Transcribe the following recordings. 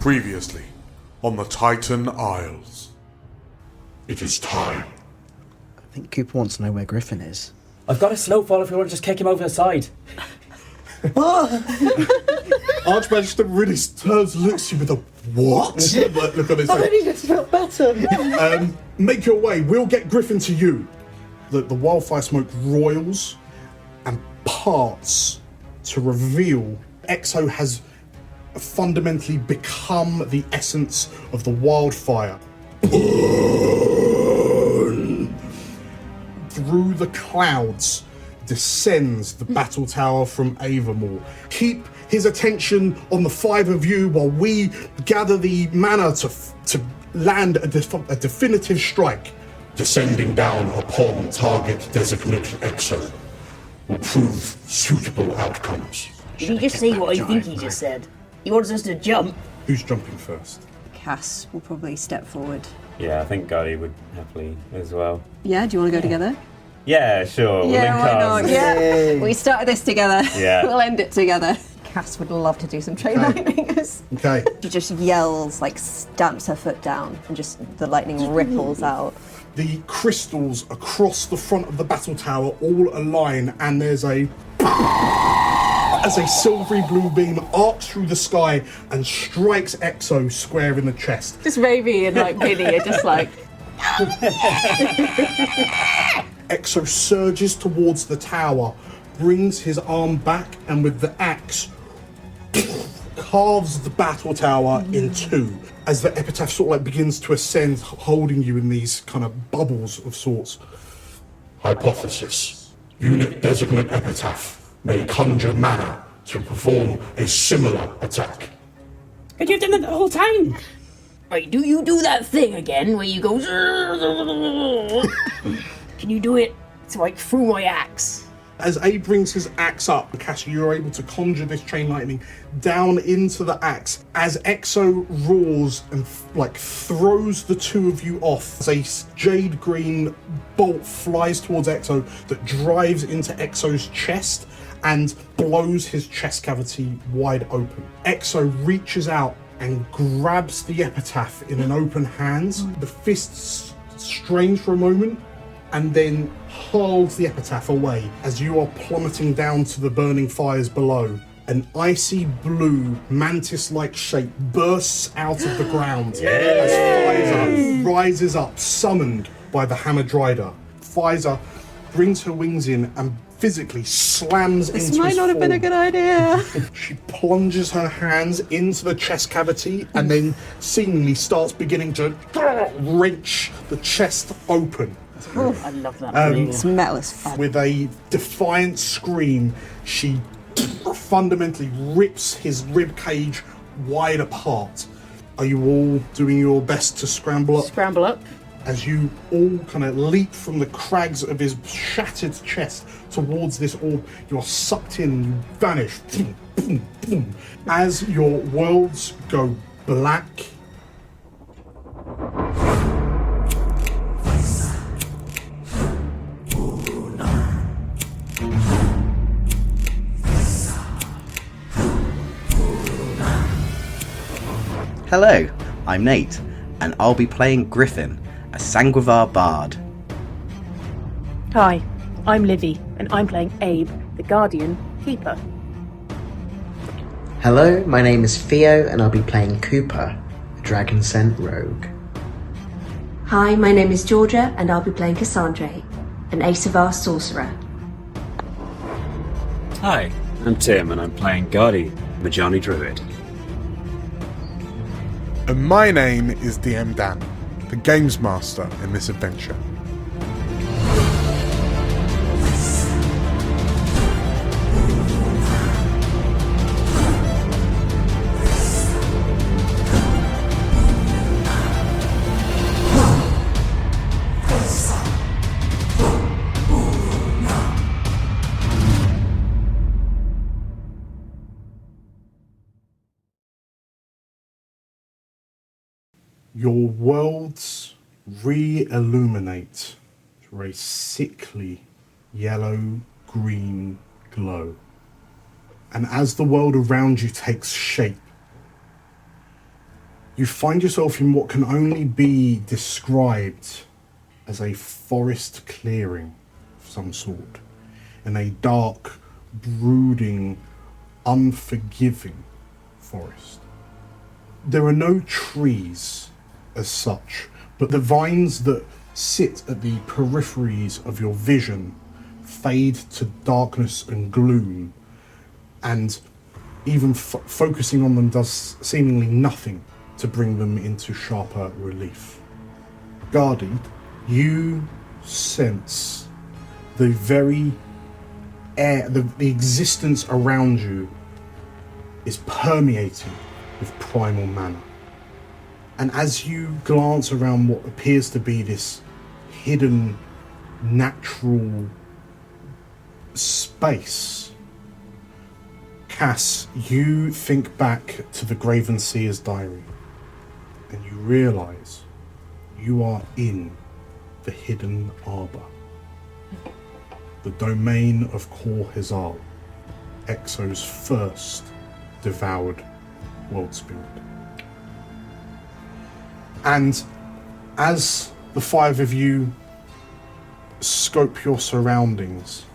Previously, on the Titan Isles. It is time. I think Cooper wants to know where Griffin is. I've got a slow fall if you want to just kick him over the side. Archmagister really turns, looks at you with a what? Look on his face. I only just felt better. Make your way. We'll get Griffin to you. The wildfire smoke roils and parts to reveal Ekso has fundamentally become the essence of the wildfire. Burn! Through the clouds descends the battle tower from Avermore. Keep his attention on the five of you while we gather the mana to land a definitive strike. Descending down upon target designated Ekso will prove suitable outcomes. Did he just say what I think he just said? He wants us to jump. Who's jumping first? Cass will probably step forward. Yeah, I think Gary would happily as well. Yeah, do you want to go together? Yeah, sure. Yeah, we'll why not? arms. Yeah, we started this together. Yeah. We'll end it together. Cass would love to do some train lightning. Okay. She just yells, like stamps her foot down, and just the lightning ripples out. The crystals across the front of the battle tower all align, and there's as a silvery blue beam arcs through the sky and strikes Ekso square in the chest. Just Ravy and like Vinny are just like... Ekso surges towards the tower, brings his arm back, and with the axe carves the battle tower in two as the epitaph sort of like begins to ascend, holding you in these kind of bubbles of sorts. Hypothesis. Unit designate epitaph may conjure mana to perform a similar attack. But you've done that the whole time. Right, do you do that thing again where you go... Can you do it like through my axe? As Abe brings his axe up, Cass, you're able to conjure this chain lightning down into the axe. As Ekso roars and throws the two of you off, as a jade green bolt flies towards Ekso that drives into Exo's chest and blows his chest cavity wide open. Ekso reaches out and grabs the epitaph in an open hand. The fists strain for a moment, and then hurls the epitaph away as you are plummeting down to the burning fires below. An icy blue, mantis-like shape bursts out of the ground as Pfizer rises up, summoned by the Hammered Rider. Pfizer brings her wings in and physically slams into his This might not have been a good idea. She plunges her hands into the chest cavity and then seemingly starts beginning to wrench the chest open. I love that. It's metal as fuck. With a defiant scream, she fundamentally rips his rib cage wide apart. Are you all doing your best to scramble up? Scramble up. As you all kind of leap from the crags of his shattered chest towards this orb, you're sucked in, you vanish. Boom, boom, boom. As your worlds go black, Hello, I'm Nate, and I'll be playing Griffin, a Sanguivar bard. Hi, I'm Livy, and I'm playing Abe, the Guardian Keeper. Hello, my name is Theo, and I'll be playing Cooper, a Dragon Scent rogue. Hi, my name is Georgia, and I'll be playing Cassandra, an Asavar sorcerer. Hi, I'm Tim, and I'm playing Gardy, Majani Druid. And my name is DM Dan, the Games Master in this adventure. your worlds re-illuminate through a sickly yellow-green glow. And as the world around you takes shape, you find yourself in what can only be described as a forest clearing of some sort, in a dark, brooding, unforgiving forest. There are no trees as such, but the vines that sit at the peripheries of your vision fade to darkness and gloom, and even focusing on them does seemingly nothing to bring them into sharper relief. Guardy, you sense the very air, the existence around you is permeating with primal mana. And as you glance around what appears to be this hidden, natural space, Cass, you think back to the Graven Seer's diary, and you realise you are in the hidden Arbor, the domain of Kor Hezal, Ekso's first devoured world spirit. And as the five of you scope your surroundings,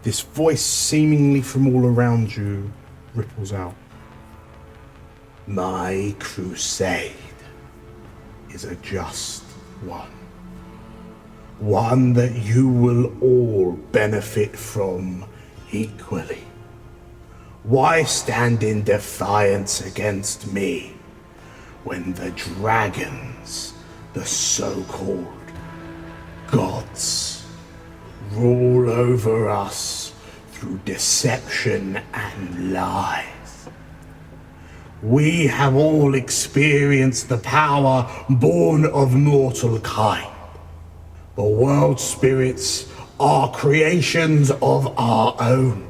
this voice seemingly from all around you ripples out. My crusade is a just one. One that you will all benefit from equally. Why stand in defiance against me when the dragons, the so-called gods, rule over us through deception and lies? We have all experienced the power born of mortal kind. The world spirits are creations of our own.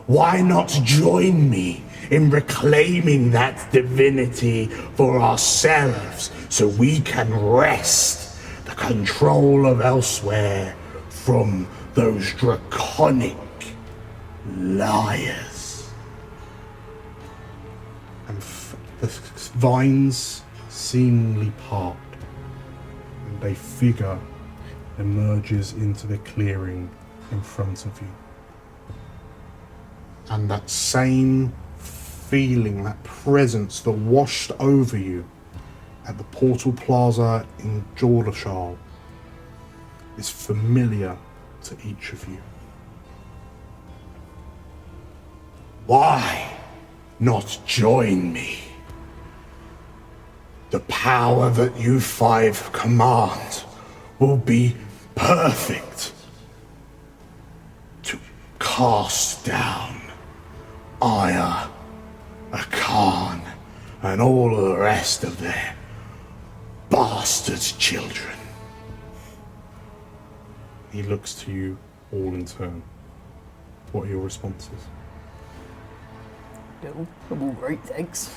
Why not join me in reclaiming that divinity for ourselves so we can wrest the control of elsewhere from those draconic liars? And the vines seemingly part, and a figure emerges into the clearing in front of you. And that same feeling, that presence that washed over you at the Portal Plaza in Jordashal is familiar to each of you. Why not join me? The power that you five command will be perfect to cast down Aya, Akan, and all of the rest of their bastard children. He looks to you all in turn. What are your responses? No, I'm all right, thanks.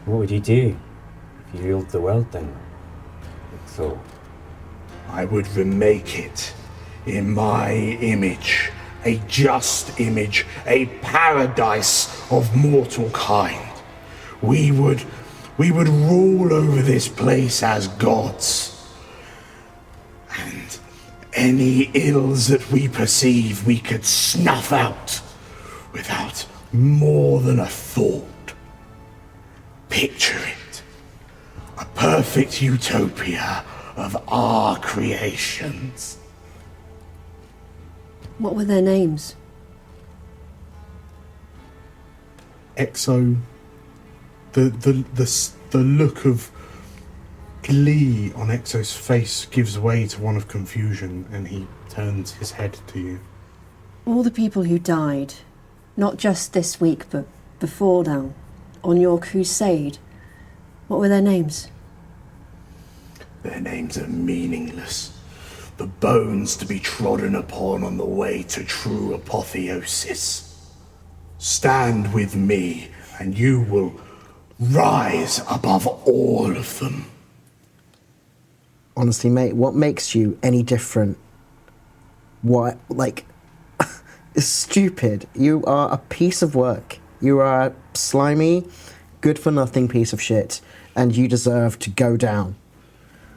What would you do if you ruled the world then? So, I would remake it in my image, a just image, a paradise of mortal kind. We would rule over this place as gods. And any ills that we perceive, we could snuff out without more than a thought. Picture it. A perfect utopia of our creations. What were their names? Ekso, the look of glee on Ekso's face gives way to one of confusion, and he turns his head to you. All the people who died, not just this week, but before now, on your crusade, what were their names? Their names are meaningless. The bones to be trodden upon on the way to true apotheosis. Stand with me, and you will rise above all of them. Honestly, mate, what makes you any different? What, like, stupid. You are a piece of work. You are a slimy, good-for-nothing piece of shit, and you deserve to go down.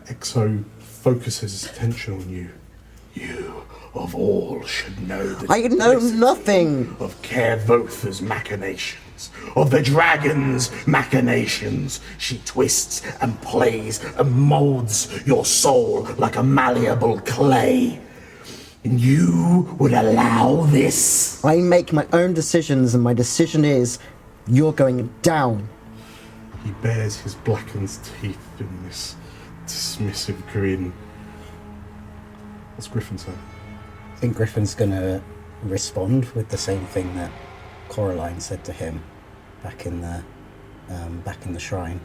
Ekso focuses his attention on you. You, of all, should know the I know nothing of Kervotha's machinations, of the dragon's machinations. She twists and plays and molds your soul like a malleable clay. And you would allow this? I make my own decisions, and my decision is, you're going down. He bares his blackened teeth in this dismissive grin. What's Griffin say? I think Griffin's going to respond with the same thing that Coraline said to him back in the shrine,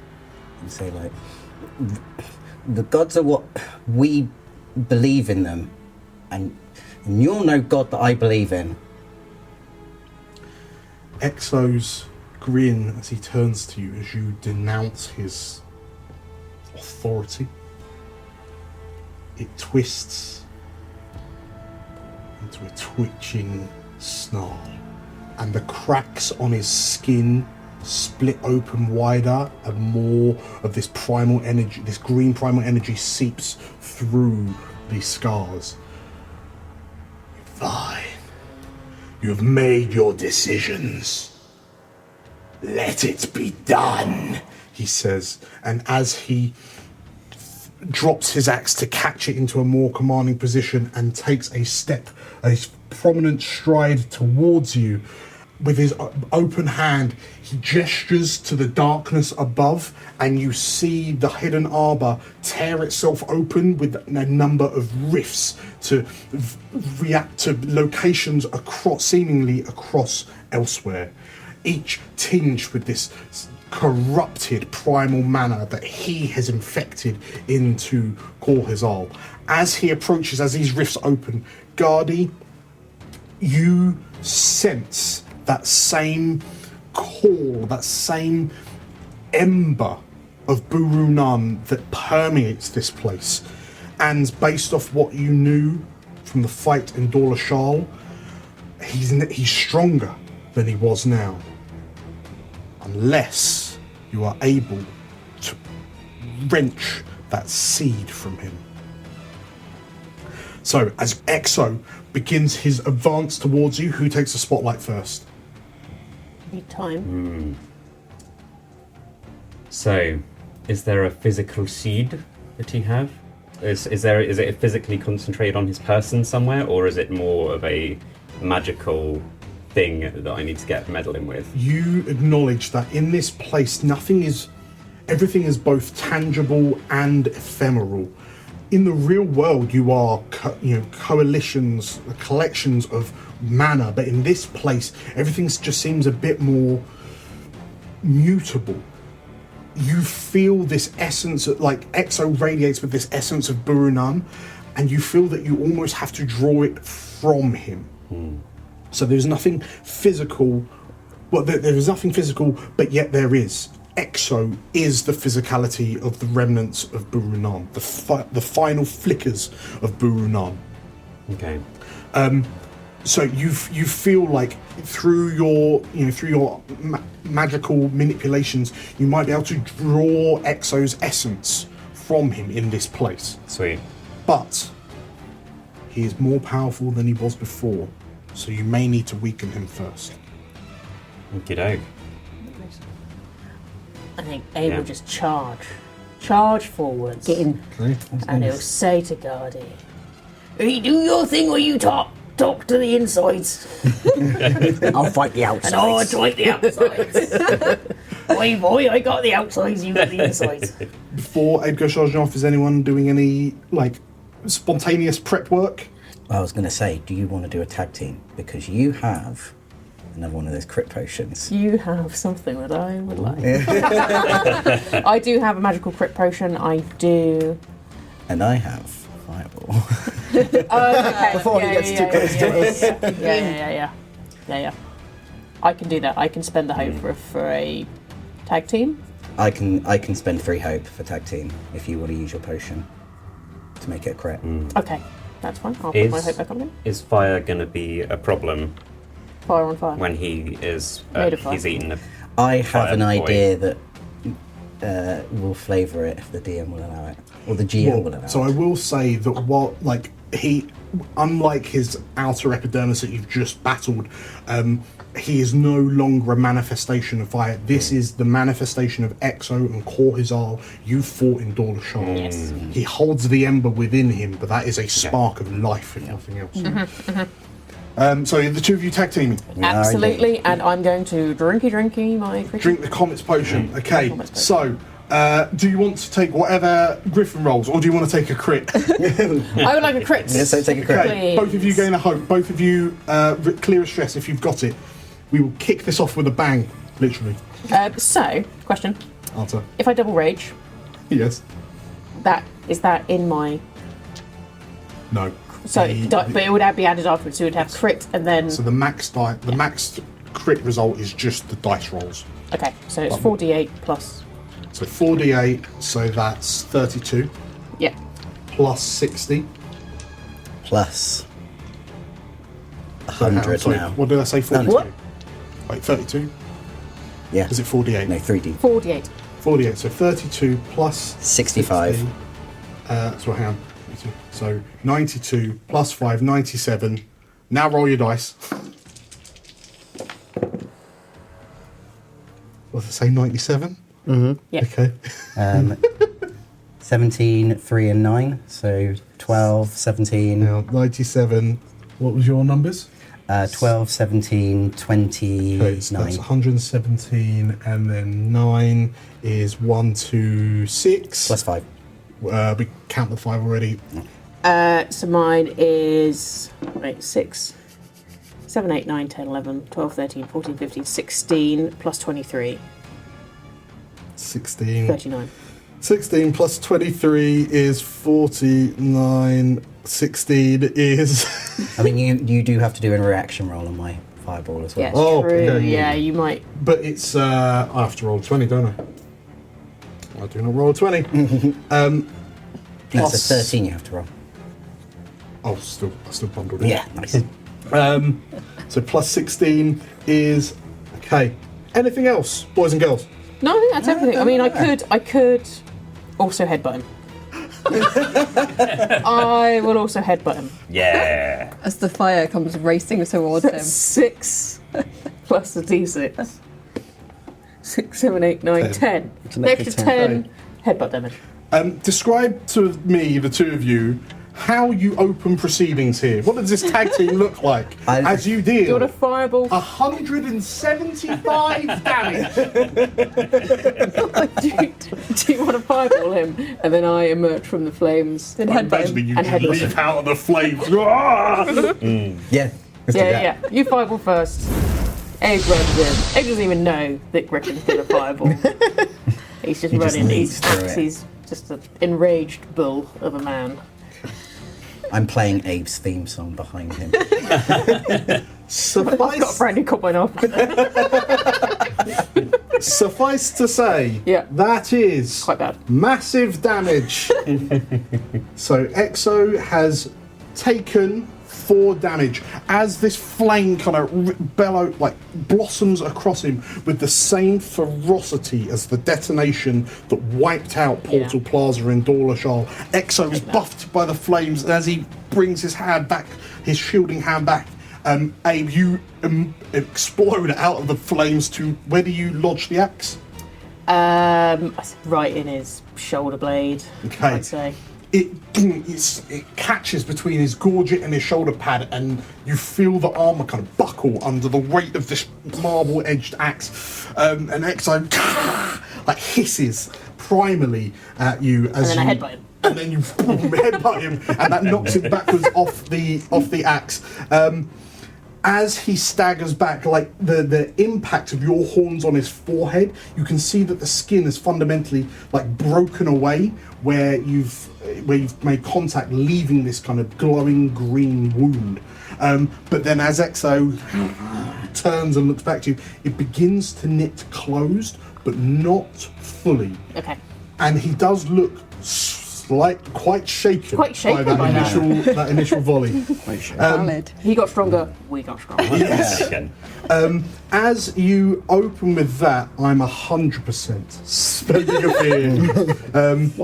and say, like, the gods are what we believe in them, and you're no god that I believe in. Ekso's grin as he turns to you as you denounce his authority. It twists into a twitching snarl, and the cracks on his skin split open wider, and more of this primal energy, this green primal energy, seeps through these scars. Fine. You have made your decisions. Let it be done, he says, and as he drops his axe to catch it into a more commanding position and takes a prominent stride towards you, with his open hand, he gestures to the darkness above, and you see the hidden arbor tear itself open with a number of rifts to react to locations seemingly across elsewhere, each tinged with this corrupted primal mana that he has infected into Korhazal. As he approaches, as these rifts open, Gardy, you sense that same call, that same ember of Burunam that permeates this place. And based off what you knew from the fight in Dorlashal, he's stronger than he was now. Unless you are able to wrench that seed from him. So, as Ekso begins his advance towards you, who takes the spotlight first? Need time. So, is there a physical seed that you have? Is it physically concentrated on his person somewhere, or is it more of a magical thing that I need to get meddling with? You acknowledge that in this place, everything is both tangible and ephemeral. In the real world, you are, coalitions, collections of mana, but in this place, everything just seems a bit more mutable. You feel this essence, like Ekso radiates with this essence of Burunam, and you feel that you almost have to draw it from him. So there's nothing physical, there is nothing physical, but yet there is. Ekso is the physicality of the remnants of Burunam, the final flickers of Burunam. Okay. So you feel like through your magical manipulations, you might be able to draw Ekso's essence from him in this place. Sweet. But he is more powerful than he was before, so you may need to weaken him first. Okey-doke. I think Abe will just charge forwards. Get in. And he'll say to Gardy, "You do your thing or you talk to the insides." I'll fight the outsides. And I'll fight the outsides. boy, I got the outsides, you got the insides. Before Abe goes charging off, is anyone doing any, spontaneous prep work? I was going to say, do you want to do a tag team? Because you have another one of those crit potions. You have something that I would like. I do have a magical crit potion, I do. And I have fireball. Okay. Before he gets too close to us. Yeah. I can do that. I can spend the hope for a tag team. I can spend 3 hope for tag team if you want to use your potion to make it a crit. Okay. That's fine. I'll put my hope back on him. Is fire going to be a problem Fire on fire. when he is Made of fire. he's eaten a I have an Fire boy. idea that will flavour it if the DM will allow it, or the GM will allow it. So I will say that what, like, he, unlike his outer epidermis that you've just battled, he is no longer a manifestation of fire. This is the manifestation of Ekso and Korhizal you fought in Dorlashar. Yes. He holds the ember within him, but that is a spark of life, if nothing else. So the two of you tag teaming. Absolutely, and I'm going to drinky my cricket. Drink the Comet's Potion. Okay, so do you want to take whatever Griffin rolls, or do you want to take a crit? I would like a crit. Yes, so take a crit. Okay, both of you gain a hope. Both of you clear a stress if you've got it. We will kick this off with a bang, literally. So, question. Answer. If I double rage, Yes. is that in my... No. So, but it would be added afterwards, so it would have crit and then... So the max crit result is just the dice rolls. Okay, so it's 4d8 plus... So 4d8, so that's 32. Yeah. Plus 60. Plus So 100 sorry, now. What did I say? 42? What? Wait, 32? Yeah. Is it 48? No, 3D. 4d8. 48, so 32 plus 65. 60, so hang on. So 92 plus 5, 97. Now roll your dice. What did I say, 97? Mm-hmm. Yeah. Okay. 17, 3 and 9, so 12, 17. Now, 97, what was your numbers? 12, 17, 29. Okay, so that's 117, and then 9 is 1, 2, 6. Plus 5. We count the 5 already. So mine is... Wait, 6, 7, 8, 9, 10, 11, 12, 13, 14, 15, 16, plus 23. 16. 39. 16 plus 23 is 49. 16 is... I mean, you do have to do a reaction roll on my fireball as well. Yeah, Oh, true. okay. Yeah, you might... But it's... I have to roll 20, don't I? I do not roll 20. No, plus- it's a 13 you have to roll. Oh, I still bundled it. Yeah, nice. So plus 16 is... Okay. Anything else, boys and girls? No, I think that's everything. I mean, I could also headbutt him. I will also headbutt him. Yeah. As the fire comes racing towards him. 6 plus a d6. 6, 7, 8, 9, 10. It's an The extra extra 10. 10 headbutt damage. Describe to me, the two of you, how you open proceedings here. What does this tag team look like as you Do you want deal a fireball? 175 damage? do you want to fireball him? And then I emerge from the flames. Then headbutt him. You And headbutt leap him. out of the flames. Yeah. Let's do that. Yeah. You fireball first. Abe runs in. Abe doesn't even know that Griffin's going to fireball. He's just He just running. leads through it. He's just an enraged bull of a man. I'm playing Abe's theme song behind him. I've got a Suffice, brand new combine off. suffice to say, Yeah. that is Quite bad. massive damage. So Ekso has taken 4 damage as this flame kind of blossoms across him with the same ferocity as the detonation that wiped out Portal Plaza in Dorlashar. Ekso is buffed by the flames, and as he brings his hand back, his shielding hand back, Abe, you explode out of the flames to... Where do you lodge the axe? Right in his shoulder blade, Okay. I'd say. It catches between his gorget and his shoulder pad, and you feel the armour kind of buckle under the weight of this marble-edged axe. And Ekso hisses primally at you as And then I you... headbutt him. And then you headbutt him, and that knocks him backwards off the axe. As he staggers back, like the impact of your horns on his forehead, you can see that the skin is fundamentally broken away, where you've made contact, leaving this kind of glowing green wound. But then as Ekso turns and looks back to you, it begins to knit closed, but not fully. Okay. And he does look quite shaken, Quite shaken by by that that. that initial volley. Valid. He got stronger. We got stronger. Yes. Again. As you open with that, I'm 100% spending a fear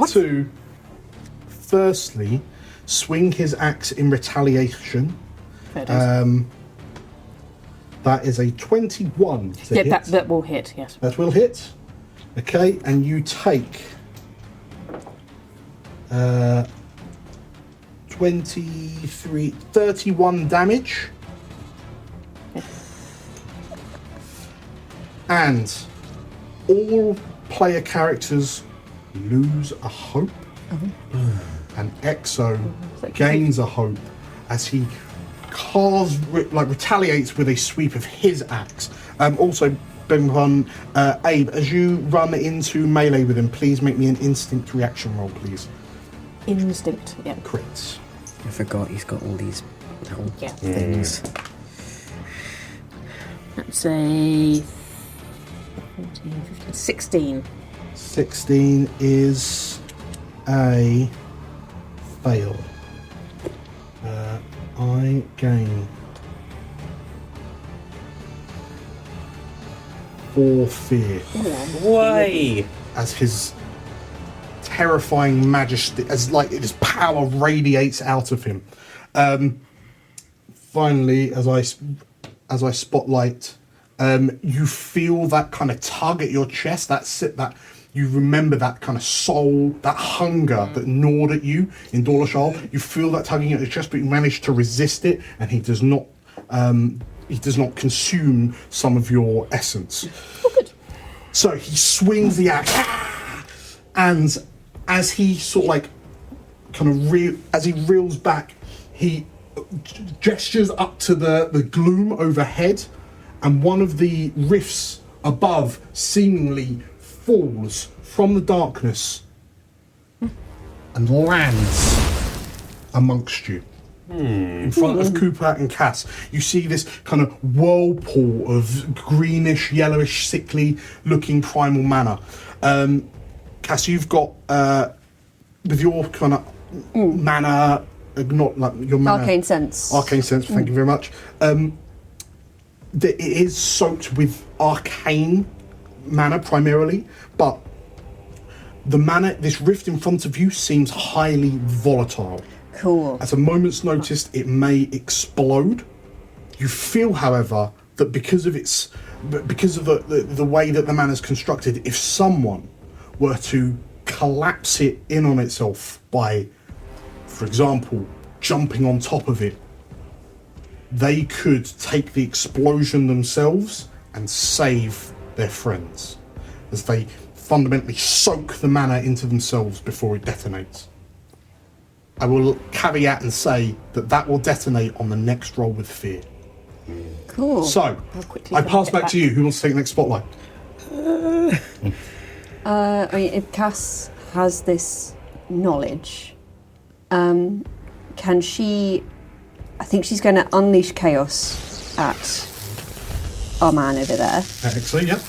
to, firstly, swing his axe in retaliation. Fair dues. That is a 21 to Yeah, hit. that will hit, yes. That will hit. Okay, and you take 31 damage. And all player characters lose a hope. And Ekso gains a hope as he retaliates with a sweep of his axe. Also, Abe, as you run into melee with him, please make me an instinct reaction roll, please. Instinct, yeah. Crits. I forgot he's got all these little Yeah. things. That's a 14, 15, 16. 16 is a fail. I gain 4 fear. Why? As his terrifying majesty, as his power radiates out of him. Finally, as I spotlight, you feel that kind of tug at your chest. That you remember that kind of soul, that hunger that gnawed at you in Dorlashal. You feel that tugging at your chest, but you manage to resist it, and he does not. He does not consume some of your essence. Oh, good. So he swings the axe, and as he as he reels back, he gestures up to the gloom overhead, and one of the rifts above seemingly falls from the darkness and lands amongst you. In front of Cooper and Cass, you see this kind of whirlpool of greenish, yellowish, sickly looking primal mana. Cass, you've got with your kind of mana, not like your mana. Arcane sense. Arcane sense, thank you very much. It is soaked with arcane mana primarily, but the mana, this rift in front of you seems highly volatile. Cool. At a moment's notice, it may explode. You feel, however, that because of the way that the mana is constructed, if someone were to collapse it in on itself by, for example, jumping on top of it, they could take the explosion themselves and save their friends, as they fundamentally soak the mana into themselves before it detonates. I will caveat and say that will detonate on the next roll with fear. Cool. So, I pass back to you. Who wants to take the next spotlight? I mean, if Cass has this knowledge, can she... I think she's going to unleash chaos at our man over there. Excellent, yeah.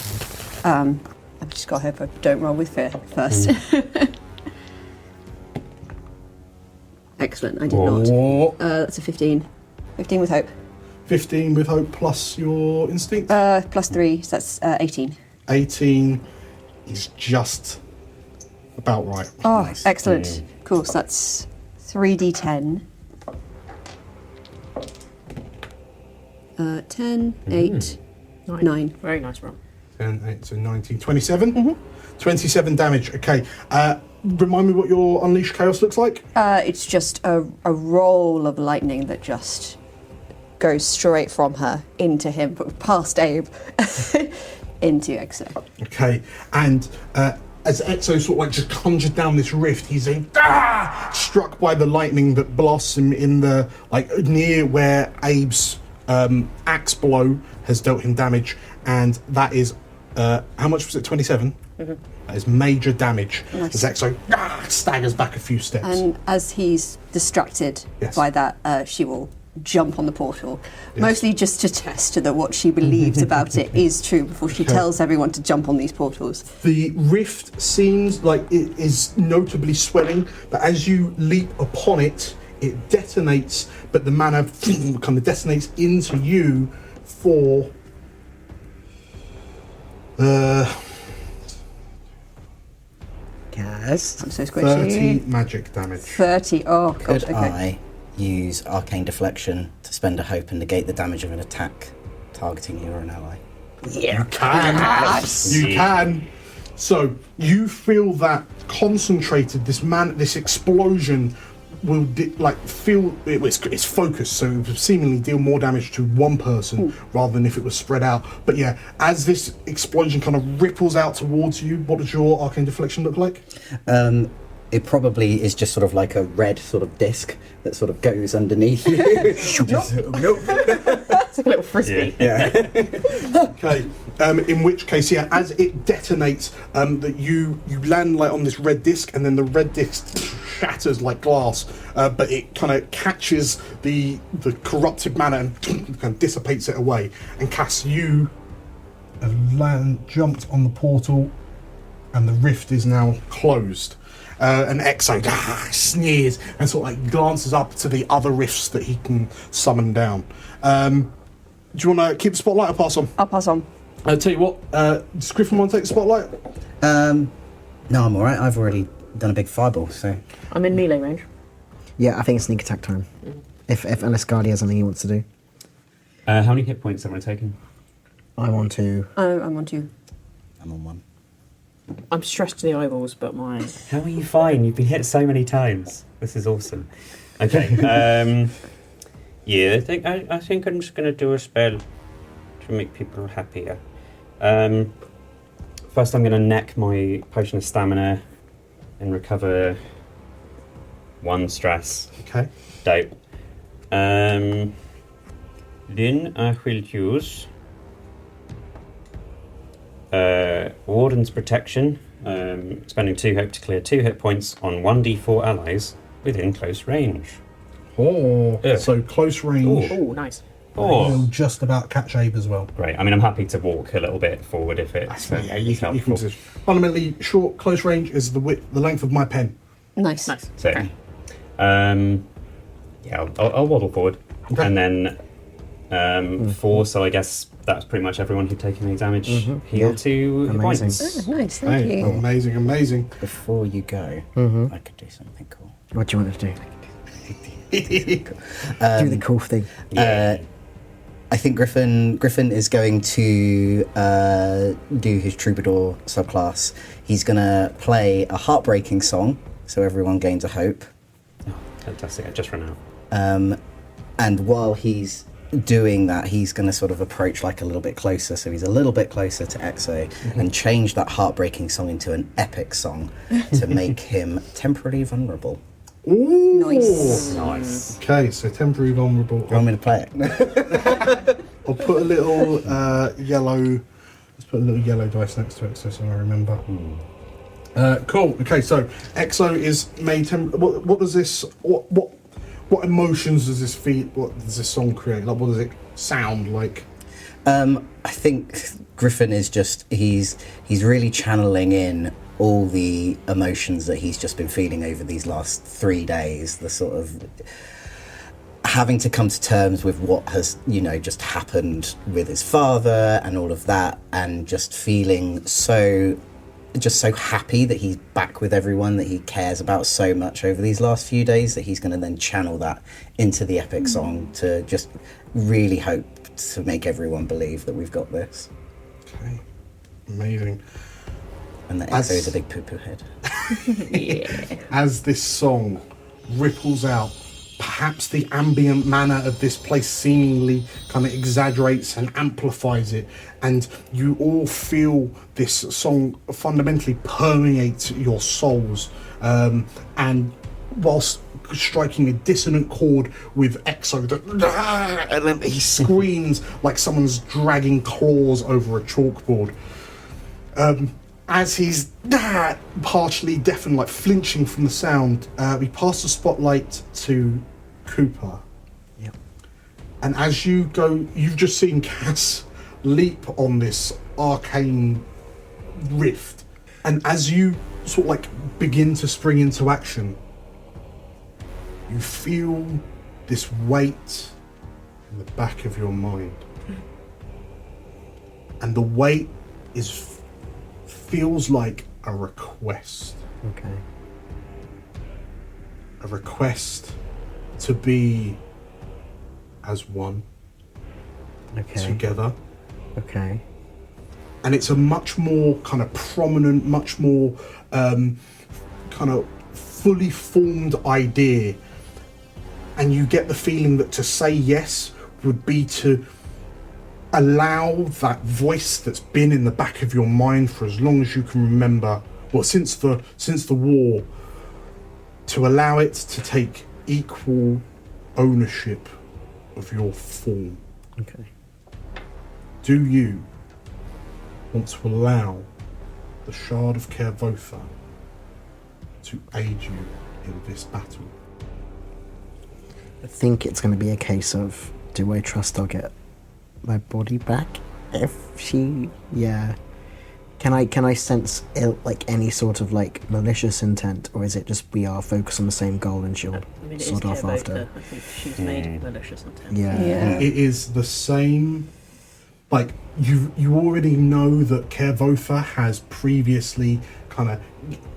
I've just got to hope I don't roll with fear first. Excellent, I did not. That's a 15. 15 with hope. 15 with hope plus your instinct? Plus 3, so that's 18. 18 is just about right. Oh, nice. Excellent. Cool, so that's 3d10. 10, 8, 9. Very nice roll. 10, 8, so 19. 27? 27 damage, okay. Remind me what your Unleash Chaos looks like? It's just a roll of lightning that just goes straight from her into him, past Abe, into Ekso. Okay, and as Ekso sort of like just conjured down this rift, he's struck by the lightning that blasts him in the, like, near where Abe's axe blow has dealt him damage, and that is, how much was it, 27? That is major damage. Nice. As Ekso staggers back a few steps. And as he's distracted by that, she will jump on the portal, mostly just to test that what she believes about it is true before she tells everyone to jump on these portals. The rift seems like it is notably swelling, but as you leap upon it, it detonates, but the mana kind of detonates into you for Yes. I'm so squishy. 30 magic damage. 30. Oh, God. Could Okay. I use Arcane Deflection to spend a hope and negate the damage of an attack targeting you or an ally? You can. You can. So you feel that concentrated. This explosion will feel it's focused, so it will seemingly deal more damage to one person rather than if it was spread out. But yeah, as this explosion kind of ripples out towards you, what does your Arcane Deflection look like? It probably is just sort of like a red sort of disc that sort of goes underneath you. It's like a little frisbee. Yeah. Okay. In which case, yeah, as it detonates, that you land like on this red disc, and then the red disc shatters like glass, but it kind of catches the corrupted mana and kind of dissipates it away. And Cass, you jumped on the portal, and the rift is now closed. And Ekso sneers and sort of like glances up to the other rifts that he can summon down. Do you want to keep the spotlight or pass on? I'll pass on. I'll tell you what, does Griffin want to take the spotlight? No, I'm alright. I've already done a big fireball, so... I'm in melee range. Yeah, I think it's sneak attack time. If unless Guardi has something he wants to do. How many hit points am I taking? I'm on 2. I'm on 2. I'm on 1. I'm stressed to the eyeballs, but my... How are you fine? You've been hit so many times. This is awesome. Okay. Yeah, I think I'm just going to do a spell to make people happier. First I'm going to neck my potion of stamina and recover 1 stress. Okay. Dope. Then I will use Warden's Protection, spending 2 hope to clear 2 hit points on 1d4 allies within close range. Oh, so close range. Oh, nice. You'll just about catch Abe as well. Great. I mean, I'm happy to walk a little bit forward if it's you can fundamentally, short close range is the length of my pen. Nice. So, Okay. yeah, I'll waddle forward, Okay. and then 4. So I guess that's pretty much everyone who'd taken any damage. Heal 2 hit Amazing. points. Nice, thank you. Amazing. Before you go, I could do something cool. What do you want to do? Cool. Do the cool thing. I think Griffin is going to do his troubadour subclass. He's going to play a heartbreaking song, so everyone gains a hope. Oh, fantastic! I just ran out. And while he's doing that, he's going to sort of approach like a little bit closer, so he's a little bit closer to Ekso, and change that heartbreaking song into an epic song to make him temporarily vulnerable. Ooh. Nice. Okay, so temporary vulnerable. You want me to play it? I'll put a little yellow. Let's put a little yellow dice next to it, so I remember. Cool. Okay, so Ekso is made. What does this? What emotions does this feel? What does this song create? Like, what does it sound like? I think Griffin is just he's really channeling in all the emotions that he's just been feeling over these last 3 days. The sort of having to come to terms with what has, just happened with his father and all of that, and just feeling so happy that he's back with everyone that he cares about so much over these last few days, that he's going to then channel that into the epic song to just really hope to make everyone believe that we've got this. Okay, amazing. And that Ekso is a big poo-poo head. Yeah. As this song ripples out, perhaps the ambient manner of this place seemingly kind of exaggerates and amplifies it, and you all feel this song fundamentally permeate your souls, and whilst striking a dissonant chord with Ekso, and then he screams like someone's dragging claws over a chalkboard. As he's partially deafened, like flinching from the sound, we pass the spotlight to Cooper. Yep. And as you go, you've just seen Cass leap on this arcane rift. And as you sort of like begin to spring into action, you feel this weight in the back of your mind. And the weight feels like a request. Okay. A request to be as one. Okay. Together. Okay. And it's a much more kind of prominent, much more kind of fully formed idea. And you get the feeling that to say yes would be to allow that voice that's been in the back of your mind for as long as you can remember, well, since the war, to allow it to take equal ownership of your form. Okay. Do you want to allow the Shard of Kervotha to aid you in this battle? I think it's going to be a case of, do I trust I'll get my body back? If she, yeah. Can I sense like any sort of like malicious intent, or is it just we are focused on the same goal and she'll sort off after? I think she's made malicious intent. Yeah. It is the same. Like you already know that Kervotha has previously kind of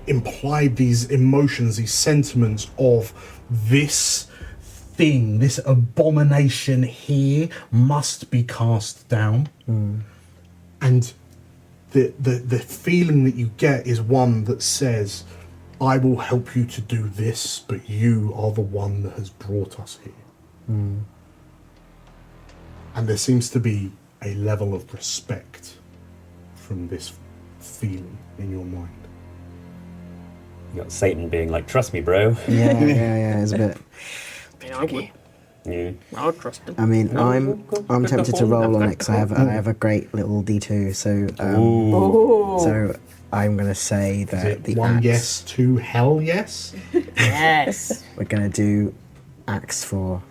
implied these emotions, these sentiments of this thing, this abomination here must be cast down. And the feeling that you get is one that says, I will help you to do this, but you are the one that has brought us here. And there seems to be a level of respect from this feeling in your mind. You got Satan being like, trust me, bro. Yeah, it's a bit. I would. Yeah. I would trust him. I mean, I'm tempted to roll on it because I have a great little D2, so I'm gonna say that the one axe, yes, two hell yes. Yes. We're gonna do axe for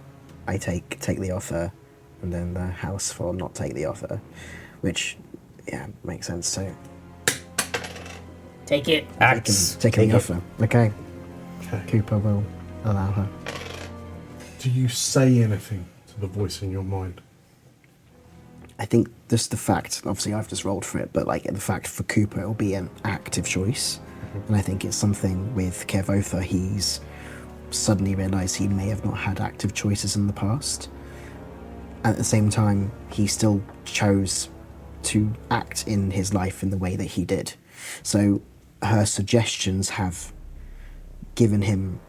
I take the offer, and then the house for not take the offer, which makes sense. So Take it. Axe. taking the offer. Okay. Okay. Cooper will allow her. Do you say anything to the voice in your mind? I think just the fact, obviously I've just rolled for it, but like the fact for Cooper it'll be an active choice. And I think it's something with Kervotha, he's suddenly realised he may have not had active choices in the past. At the same time, he still chose to act in his life in the way that he did. So her suggestions have given him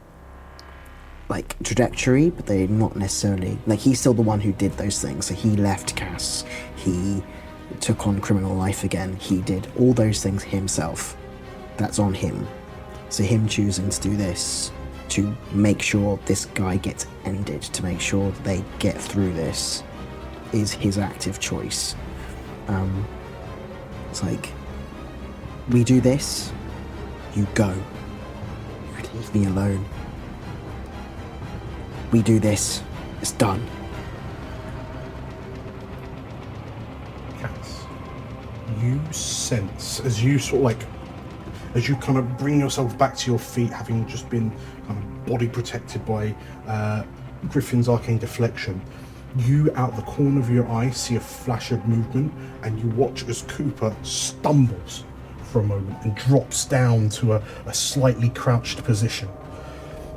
like trajectory, but they're not necessarily like he's still the one who did those things. So he left Cass, he took on criminal life again, he did all those things himself. That's on him. So him choosing to do this to make sure this guy gets ended, to make sure that they get through this, is his active choice. It's like, we do this, you go. You leave me alone. We do this, it's done. Cass, you sense as you sort of like, as you kind of bring yourself back to your feet, having just been kind of body protected by Griffin's arcane deflection, you out the corner of your eye see a flash of movement, and you watch as Cooper stumbles for a moment and drops down to a slightly crouched position.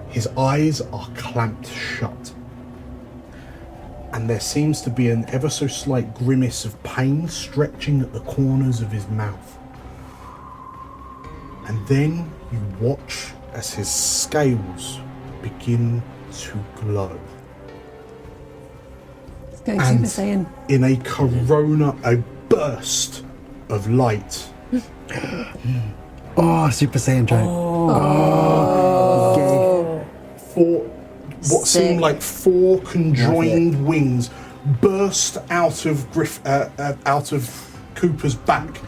His eyes are clamped shut, and there seems to be an ever so slight grimace of pain stretching at the corners of his mouth. And then you watch as his scales begin to glow. Let's go And Super Saiyan. in a burst of light. Oh, Super Saiyan Giant. Four, what Sick. seemed like four conjoined wings burst out of Cooper's back.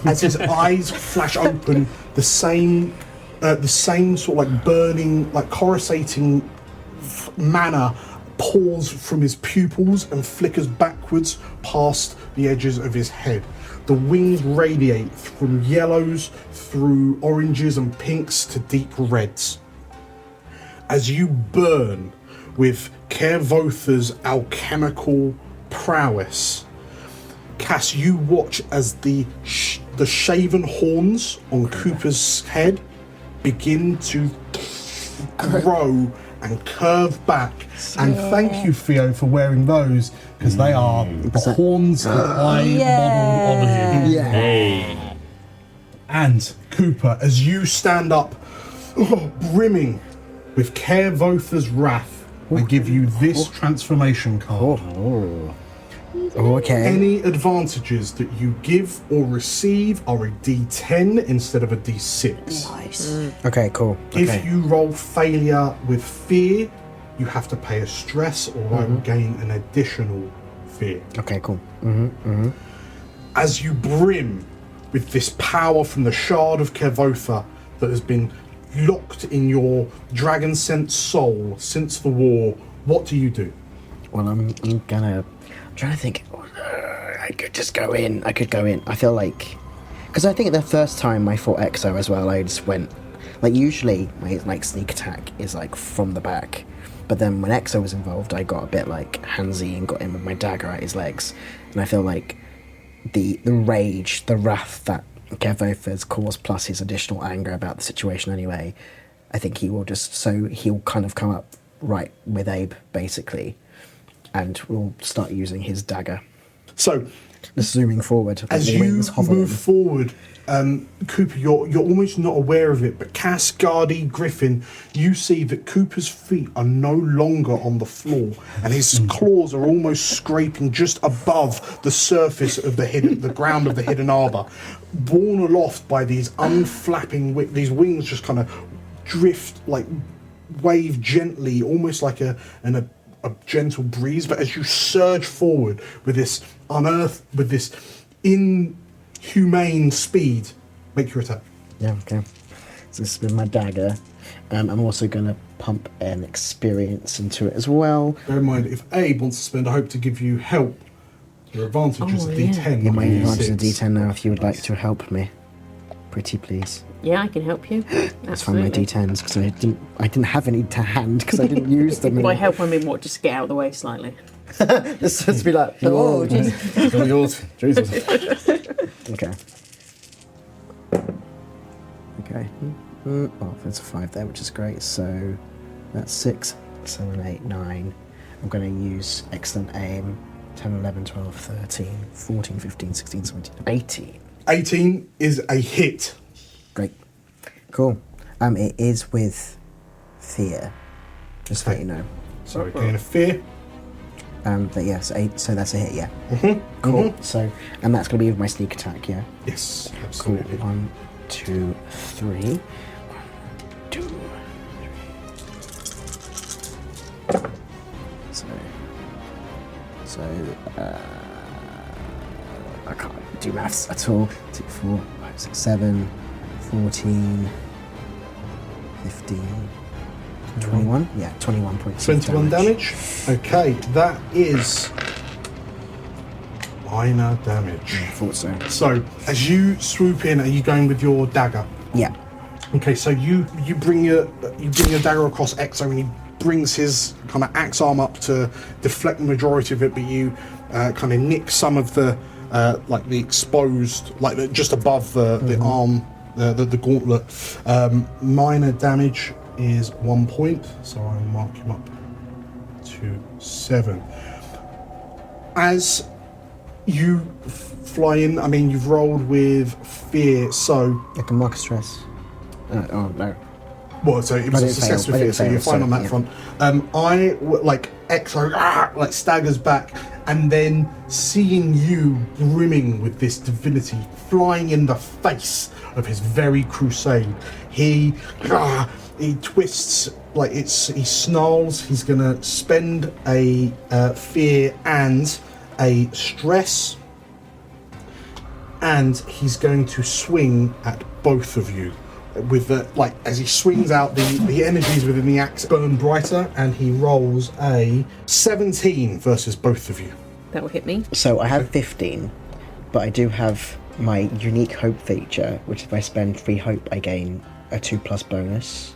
As his eyes flash open, the same sort of like burning, like coruscating manner pours from his pupils and flickers backwards past the edges of his head. The wings radiate from yellows through oranges and pinks to deep reds. As you burn with Kervotha's alchemical prowess, Cass, you watch as the shaven horns on Cooper's head begin to grow and curve back. And thank you, Theo, for wearing those, because they are the horns that I modelled on him. Hey. And Cooper, as you stand up, brimming with Kervotha's wrath, I give you this transformation card. Okay. Any advantages that you give or receive are a D10 instead of a D6. Nice. Okay, cool. Okay. If you roll failure with fear, you have to pay a stress, or I will gain an additional fear. Okay, cool. As you brim with this power from the shard of Kervotha that has been locked in your dragon-sent soul since the war, what do you do? Well, I'm trying to think. I could just go in. I could go in. I feel like, because I think the first time I fought Ekso as well, I just went, like, usually my sneak attack is like from the back, but then when Ekso was involved, I got a bit like handsy and got in with my dagger at his legs, and I feel like the rage, the wrath that Kervotha's caused, plus his additional anger about the situation anyway, I think he'll kind of come up right with Abe basically, and we'll start using his dagger. So, just zooming forward, as you move forward, Cooper, you're almost not aware of it, but Cass, Gardy, Griffin, you see that Cooper's feet are no longer on the floor, and his claws are almost scraping just above the surface of the ground of the hidden arbor, borne aloft by these unflapping these wings just kind of drift, like wave gently, almost like a gentle breeze. But as you surge forward with this inhumane speed, make your attack. Yeah, okay. So this has been my dagger. I'm also going to pump an experience into it as well. Bear in mind, if Abe wants to spend a hope to give you help, your advantage is a D10. Yeah, my advantage is a D10 now, if you would like to help me. Pretty please. Yeah, I can help you. Let's find my D10s, because I didn't have any to hand, because I didn't use them. By help, I mean what? Just get out of the way slightly. This has to be like, oh, Jesus. It's all yours. Jesus. Okay. Okay. Oh, there's a 5 there, which is great. So that's 6, 7, 8, 9. I'm going to use excellent aim. 10, 11, 12, 13, 14, 15, 16, 17, 18. 18 is a hit. Great. Cool. It is with fear. Just to let you know. So gain a fear. But yes, 8, so that's a hit, yeah. Cool. So, and that's going to be with my sneak attack, yeah? Yes, absolutely. Cool. 1, 2, 3. 1, 2, 3. So, I can't do maths at all. 2, 4, 5, 6, 7, 14, 15, 21? Yeah, 21 points. 21 damage. Okay, that is minor damage. I thought so. So, as you swoop in, are you going with your dagger? Yeah. Okay, so you bring your dagger across Ekso, and he brings his kind of axe arm up to deflect the majority of it, but you kind of nick some of the like the exposed, like just above the arm, the gauntlet. Minor damage is 1 point, so I'll mark him up to 7. As you fly in, I mean, you've rolled with fear, so I can mark a stress. Oh no. Well, so it was a success with fear, so you're fine on that front. Ekso staggers back, and then seeing you brimming with this divinity flying in the face of his very crusade, he twists, he snarls. He's gonna spend a fear and a stress, and he's going to swing at both of you with the as he swings out, the energies within the axe burn brighter, and he rolls a 17 versus both of you. That will hit me. So I have 15, but I do have my unique hope feature, which if I spend 3 hope, I gain a 2+ bonus.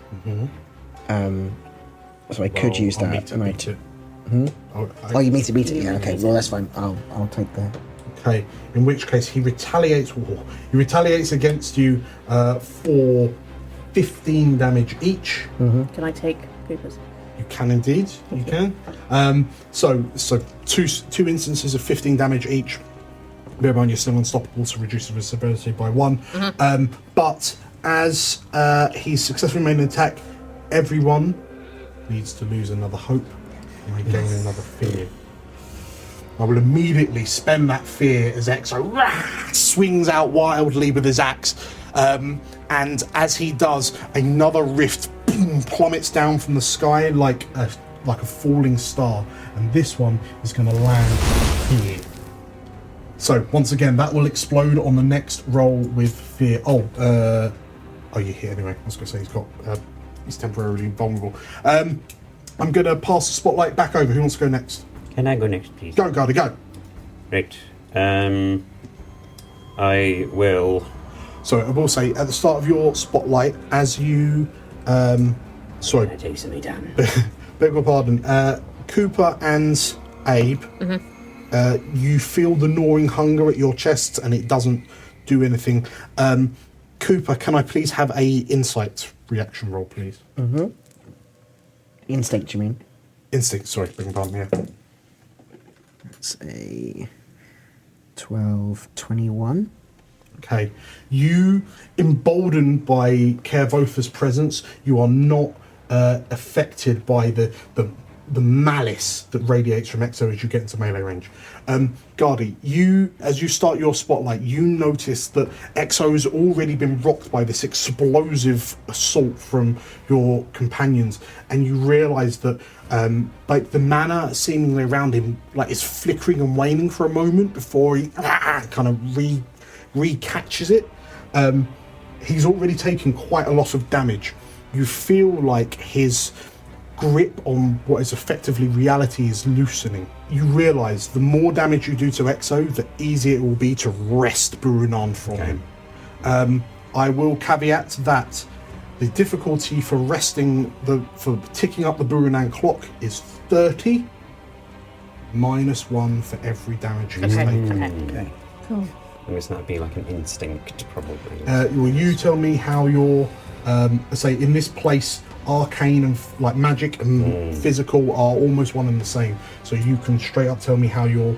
So I could use that. Oh, you meet it. Yeah, okay. Well, that's fine. I'll take that. Okay. In which case, he retaliates. He retaliates against you for 15 damage each. Can I take Cooper's? You can indeed. You can. So two instances of 15 damage each. Bear in mind you're still unstoppable, so reduces visibility by 1. But as he's successfully made an attack, everyone needs to lose another hope and gain another fear. I will immediately spend that fear as Ekso swings out wildly with his axe. And as he does, another rift plummets down from the sky like a falling star. And this one is going to land here. So, once again, that will explode on the next roll with fear. Oh, you hit anyway. I was going to say he's temporarily vulnerable. I'm going to pass the spotlight back over. Who wants to go next? Can I go next, please? Go, Gardy, go. Right. I will... So, I will say, at the start of your spotlight, as you... sorry. Can I take something down? Beg your pardon. Cooper and Abe, you feel the gnawing hunger at your chest, and it doesn't do anything. Cooper, can I please have a insight reaction roll, please? Instinct, you mean? Instinct, sorry, beg your pardon, yeah. That's a 12, 21. Okay. You, emboldened by Kervotha's presence, you are not affected by the malice that radiates from Ekso as you get into melee range. Gardy, as you start your spotlight, you notice that Ekso has already been rocked by this explosive assault from your companions, and you realise that the mana seemingly around him is flickering and waning for a moment before he kind of re-catches it. He's already taken quite a lot of damage. You feel like his grip on what is effectively reality is loosening. You realise the more damage you do to Ekso, the easier it will be to wrest Burunan from him. I will caveat that the difficulty for ticking up the Burunan clock is 30, -1 for every damage he's taken. Okay. Cool. I guess that'd be like an instinct, probably. Will you tell me how your, say, in this place, arcane and magic and physical are almost one and the same. So you can straight up tell me how you're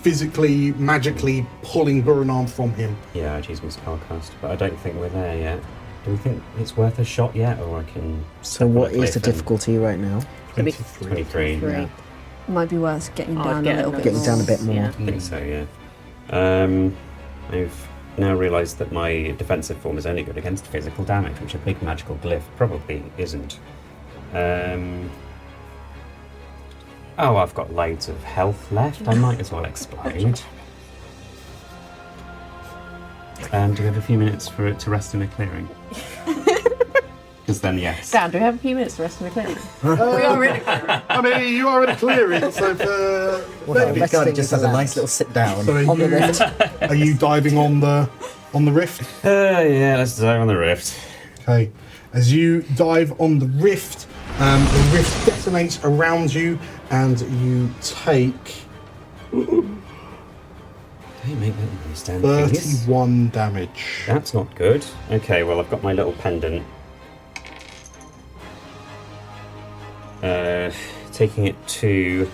physically, magically pulling Burunan from him. Yeah, I'd use my spellcast, but I don't think we're there yet. Do we think it's worth a shot yet, or I can... So what is the difficulty right now? 23. Yeah. Might be worth getting down a little bit Getting more. down a bit more. I think so, yeah. I've now realised that my defensive form is only good against physical damage, which a big magical glyph probably isn't. Oh, I've got loads of health left. I might as well explode. Do we have a few minutes for it to rest in a clearing? Because then, yes. Dan, do we have a few minutes to rest in the clearing? We are in I mean, you are in a clearing, so Well, Gardy just has a nice little sit down So on the rift. Are you diving on the rift? Yeah, let's dive on the rift. Okay. As you dive on the rift detonates around you, and you take Don't make that noise, Dan, please. 31 damage. That's not good. Okay, well, I've got my little pendant. Taking it to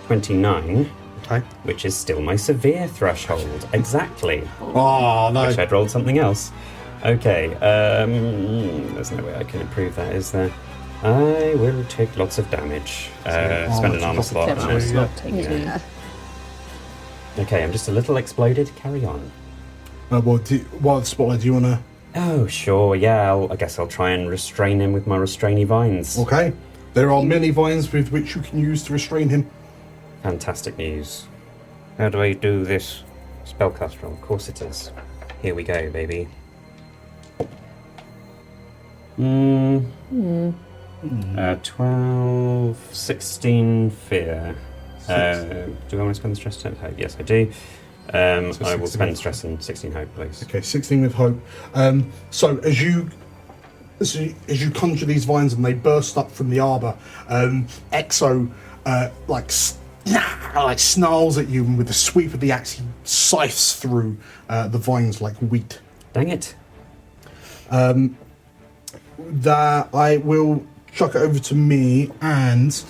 29. Okay. Which is still my severe threshold. Exactly. Oh, no. Wish I'd rolled something else. Okay, there's no way I can improve that, is there? I will take lots of damage. Spend an armor slot. Yeah. Okay, I'm just a little exploded. Carry on. What spotlight do you want to... Oh, sure, yeah. I guess I'll try and restrain him with my restrainy vines. Okay. There are many vines with which you can use to restrain him. Fantastic news. How do I do this spellcast roll? Of course it is. Here we go, baby. 12, 16 fear. Do I want to spend the stress to hope? Yes, I do. I will spend stress and 16 hope, please. Okay, 16 with hope. So as you conjure these vines and they burst up from the arbor, Ekso snarls at you, and with the sweep of the axe he scythes through the vines like wheat. Dang it. That I will chuck it over to me, and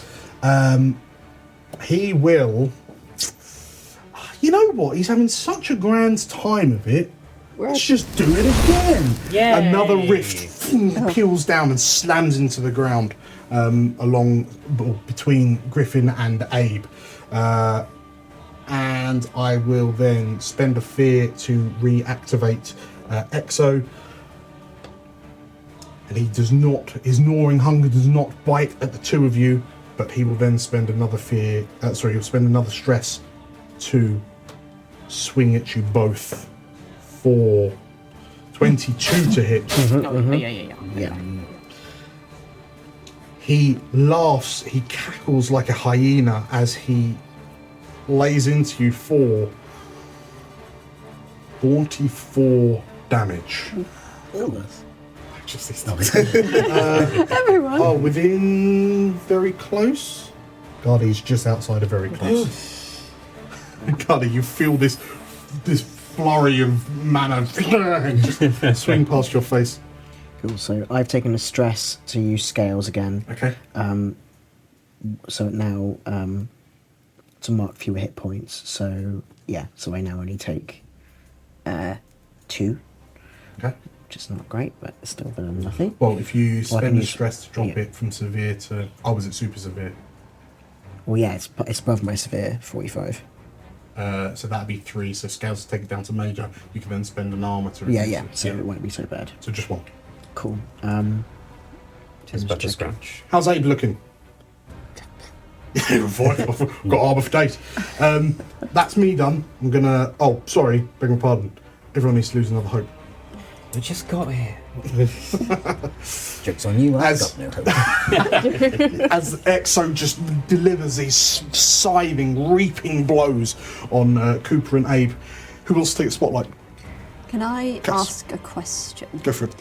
he will. You know what? He's having such a grand time of it. Let's just do it again. Yay. Another rift peels down and slams into the ground between Griffin and Abe. And I will then spend a fear to reactivate Ekso. And he does not, his gnawing hunger does not bite at the two of you, but he will then spend another he'll spend another stress to swing at you both for 22 to hit. Yeah. He laughs, he cackles like a hyena as he lays into you for 44 damage. Just Everyone. Oh, within very close? Gardy's just outside of very close. Gardy, you feel this flurry of mana just swing past your face. Cool, so I've taken a stress to use scales again. Okay. So now to mark fewer hit points. So yeah, so I now only take 2. Okay. Which is not great, but it's still better than nothing. Well, if you Well, I spend can the use- stress to drop it from severe to... Oh, was it super severe? Well, yeah, it's above my severe 45. So that'd be 3, so scales to take it down to major. You can then spend an armor to... Yeah, reduce yeah, it. so it won't be so bad. So just 1. Cool. It's but a scratch. How's Abe looking? Got Arbor for days. That's me done. I'm gonna... Oh, sorry, beg my pardon. Everyone needs to lose another hope. We just got here. Joke's on you, I've As- got no hope. As Ekso just delivers these scything, reaping blows on Cooper and Abe, who wants to take a spotlight? Can I Cass. ask a question? Go for it.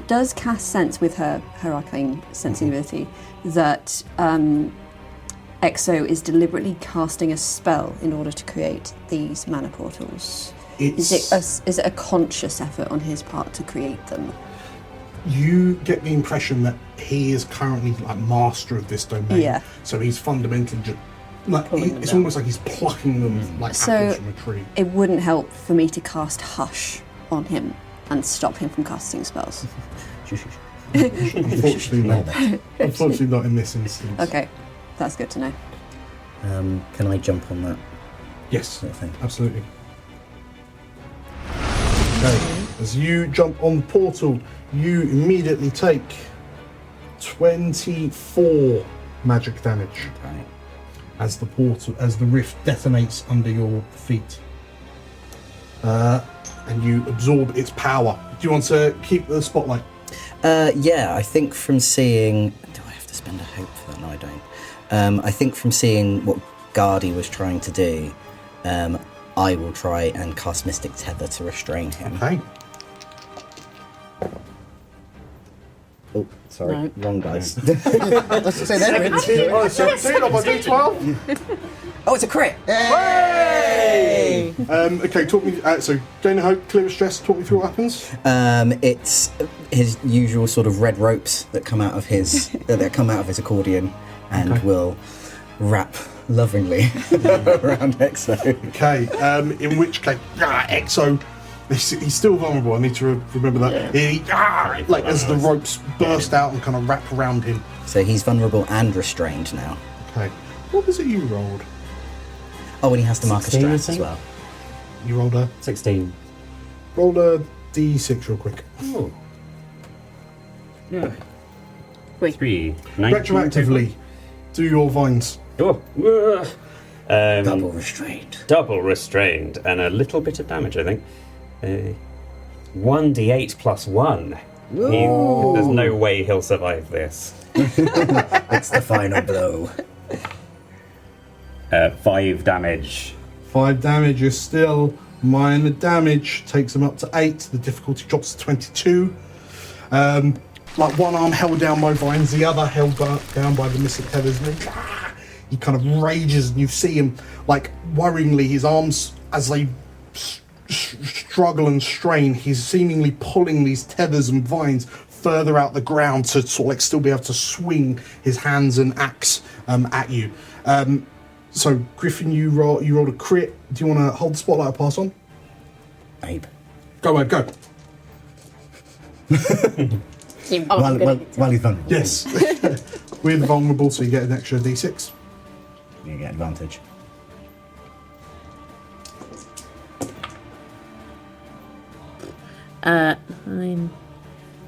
Does Cass sense with her arcane sensibility that Ekso is deliberately casting a spell in order to create these mana portals? Is it a conscious effort on his part to create them? You get the impression that he is currently like master of this domain. Yeah. So he's fundamentally just like Pulling them it's down. almost like he's plucking them like So apples from a tree. it wouldn't help for me to cast Hush on him and stop him from casting spells. Unfortunately not. Unfortunately not in this instance. Okay, that's good to know. Can I jump on that Yes, sort of thing? absolutely. Okay. As you jump on the portal, you immediately take 24 magic damage Right. as the rift detonates under your feet. And you absorb its power. Do you want to keep the spotlight? Yeah, I think from seeing... Do I have to spend a hope for that? No, I don't. I think from seeing what Gardy was trying to do, I will try and cast Mystic Tether to restrain him. Okay. Oh, sorry, No. wrong dice. Let's say that. Oh, 17 on my D12. Oh, it's a crit! Okay, talk me. So, gain a hope, clear of stress. Talk me through what happens. It's his usual sort of red ropes that come out of his accordion, and will wrap lovingly around Ekso. Okay. In which case, Ekso. He's still vulnerable. I need to remember that. Like as the ropes burst out and kind of wrap around him. So he's vulnerable and restrained now. Okay. What was it you rolled? Oh, and he has to mark a 16, I stress as think. well. You rolled a 16. rolled a D6 real quick. Oh. Yeah. 3. 19. Retroactively, do your vines. Oh. Double restrained. Double restrained, and a little bit of damage, I think. 1d8 plus 1. There's no way he'll survive this. It's the final blow. 5 damage. 5 damage is still minor damage. Takes him up to 8. The difficulty drops to 22. Like one arm held down by vines, the other held down by the missing tethers. And then, he kind of rages, and you see him, like, worryingly, his arms, as they struggle and strain, he's seemingly pulling these tethers and vines further out the ground to sort of like still be able to swing his hands and axe at you. So Griffin, you rolled a crit. Do you want to hold the spotlight or pass on? Abe. Go ahead, go. While he's vulnerable. Yes. With vulnerable, so you get an extra d6. You get advantage. Uh, 9,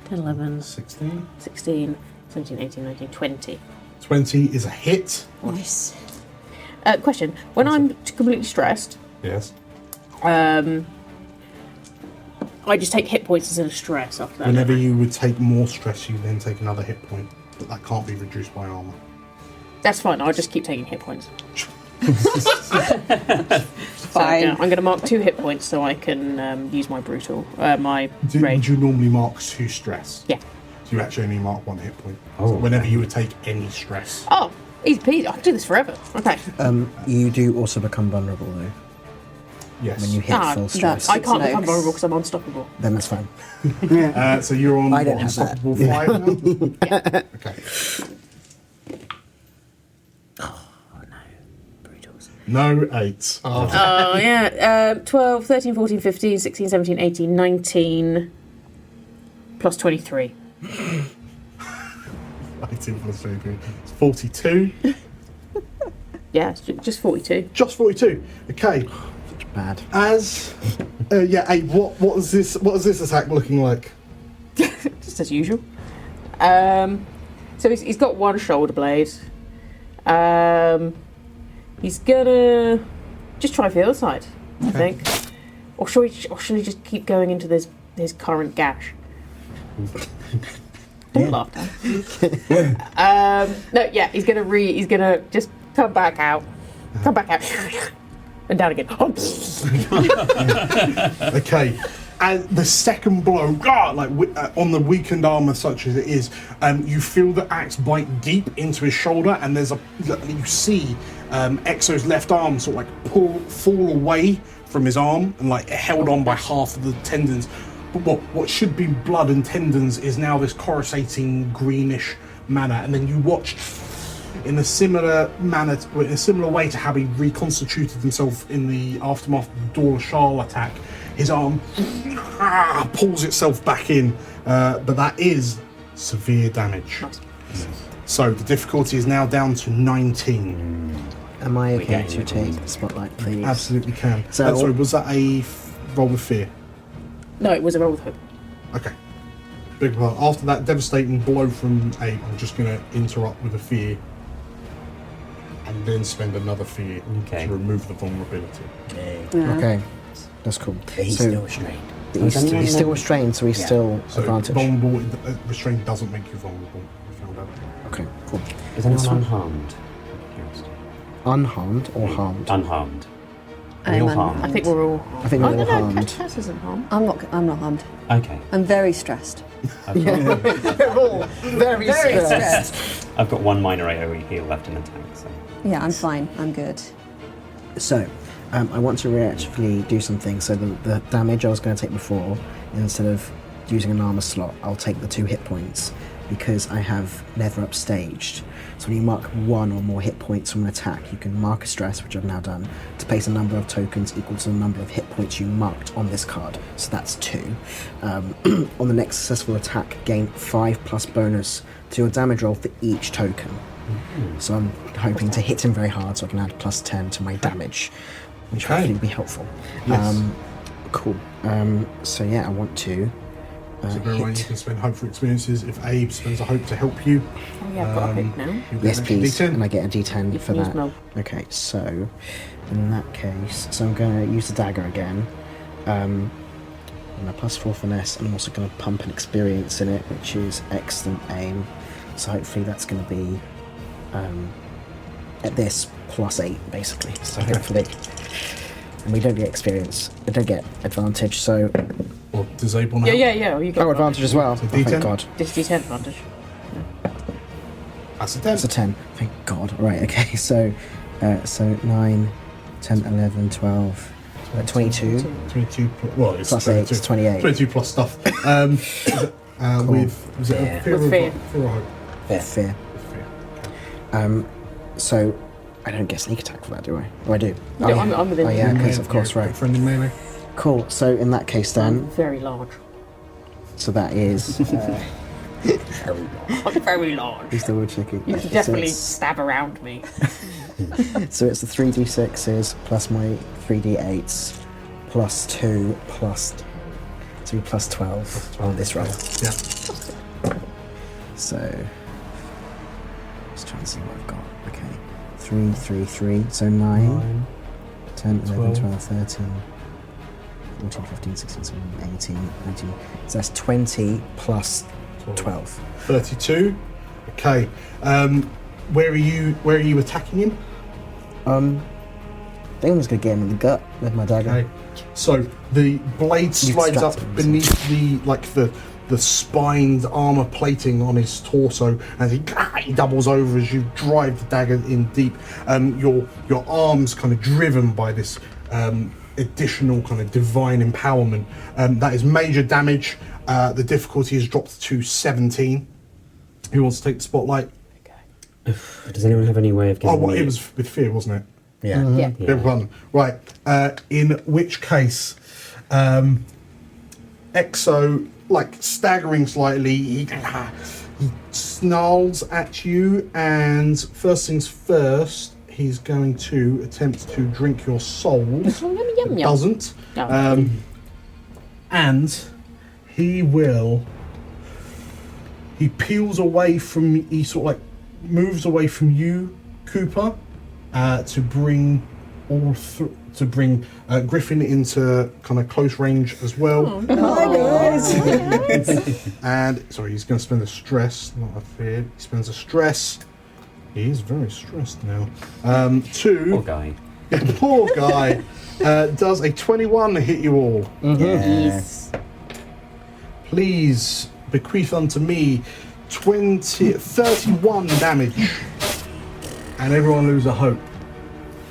10, 11, 16, 16, 17, 18, 19, 20. 20 is a hit. Nice. Question. When I'm completely stressed, Yes. I just take hit points instead of stress after that. Whenever you would take more stress, you then take another hit point, but that can't be reduced by armor. That's fine. I'll just keep taking hit points. Fine. So, I'm going to mark 2 hit points so I can use my brutal, my Would rage. you normally mark 2 stress? Yeah. So you actually only mark 1 hit point. Oh, So whenever you would take any stress. Oh, easy peasy. I can do this forever. Okay. You do also become vulnerable though. Yes. When you hit full stress. I can't Nice. become vulnerable because I'm unstoppable. Then that's fine. So you're on I don't have that. unstoppable 5 now? Okay. No 8s. Oh, yeah. 12, 13, 14, 15, 16, 17, 18, 19, plus 23. 18 plus 23. It's 42. Yeah, it's just 42. Just 42. Okay. Bad. As Abe, what is this attack looking like? Just as usual. So he's got 1 shoulder blade. He's gonna just try for the other side, I think. Or should he just keep going into his current gash? Don't laugh, Dan. No, yeah, he's gonna just come back out, and down again. Okay. And the second blow, on the weakened armor such as it is, you feel the axe bite deep into his shoulder, and you see Ekso's left arm sort of like fall away from his arm, and like held on by half of the tendons. But what should be blood and tendons is now this coruscating greenish manner, and then you watched in a similar way to how he reconstituted himself in the aftermath of the Dor Shal attack. His arm pulls itself back in, but that is severe damage. So the difficulty is now down to 19. Am I okay to take the spotlight, please? Absolutely can. So- Sorry, was that a roll with fear? No, it was a roll with hope. Okay. Big part. After that devastating blow from Abe, I'm just going to interrupt with a fear, and then spend another fear to remove the vulnerability. Okay, that's cool. He's So- still restrained. He's still restrained, so he's Yeah. still So advantage. vulnerable, restraint doesn't make you vulnerable. I found out. Okay, cool. Is anyone That's fine. unharmed? Unharmed or harmed? Unharmed. I'm You're unharmed. harmed. I think we're all. I think we're all no, harmed. Cass isn't harmed. I'm not harmed. Okay. I'm very stressed. We're all very stressed. I've got 1 minor AoE heal left in the tank, so. Yeah, I'm fine. I'm good. So, I want to reactively do something. So the damage I was going to take before, instead of using an armor slot, I'll take the 2 hit points because I have never upstaged. So when you mark 1 or more hit points from an attack, you can mark a stress, which I've now done, to place a number of tokens equal to the number of hit points you marked on this card. So that's 2. On the next successful attack, gain 5+ bonus to your damage roll for each token. So I'm hoping to hit him very hard so I can add +10 to my damage, which hopefully will be helpful. Yes. Cool. So yeah, I want to So go away, hit. you can spend hope for experiences. If Abe spends a hope to help you, Oh yeah, I've got a hope now. you'll get Yes, an extra please. D10. And I get a D10 You for can use that. Mel. Okay, so in that case, so I'm going to use the dagger again. and a +4 finesse, and I'm also going to pump an experience in it, which is excellent aim. So hopefully that's going to be at this +8 basically. So hopefully, and we don't get experience, we don't get advantage. So or disable now. Yeah. You get advantage as well. So Oh, thank D10? God. This D10 advantage. That's a 10. That's a 10. Thank God. Right. Okay. So 9, 10, 11, 12, 22. 22 well, it's Plus 8 is 28. 22 plus stuff. Cool. With was it a fear With or fear. fear or hope? Fear. So I don't get sneak attack for that, do I? Oh, I do. No, I'm within. Oh yeah, Melee, because of course, right. Friendly melee. Cool. So in that case, then, Very large. so that is. I'm very large. He's double checking. You can definitely stab around me. So it's the 3d6s plus my 3d8s plus 2 plus. So plus 12 on this roll. Yeah. So. Just trying to see what I've got. Okay. 3, 3, 3. So 9, 10, 11, 12, 13, 14, 15, 16, 17, 18, 19. So that's 20 plus 12. 32. Okay. Where are you attacking him? I think I'm just gonna get him in the gut with my dagger. Okay. So the blade slides up distracted me, beneath the spined armor plating on his torso, and he doubles over as you drive the dagger in deep. Your arms kind of driven by this additional kind of divine empowerment. That is major damage. The difficulty is dropped to 17. Who wants to take the spotlight? Does anyone have any way of getting me... It was with fear, wasn't it? Yeah. Yeah. Beg pardon. Right. In which case, Ekso, like staggering slightly, he snarls at you, and first things first, he's going to attempt to drink your soul. Yum, Doesn't. Oh. And he will. He peels away from. He sort of like moves away from you, Cooper, to bring Griffin into kind of close range as well. Hi guys. And sorry, he's going to spend a stress, not a fear. He spends a stress. He is very stressed now. Poor guy. Poor guy. Does a 21 hit you all? Yes. Please bequeath unto me 31 damage, and everyone lose a hope.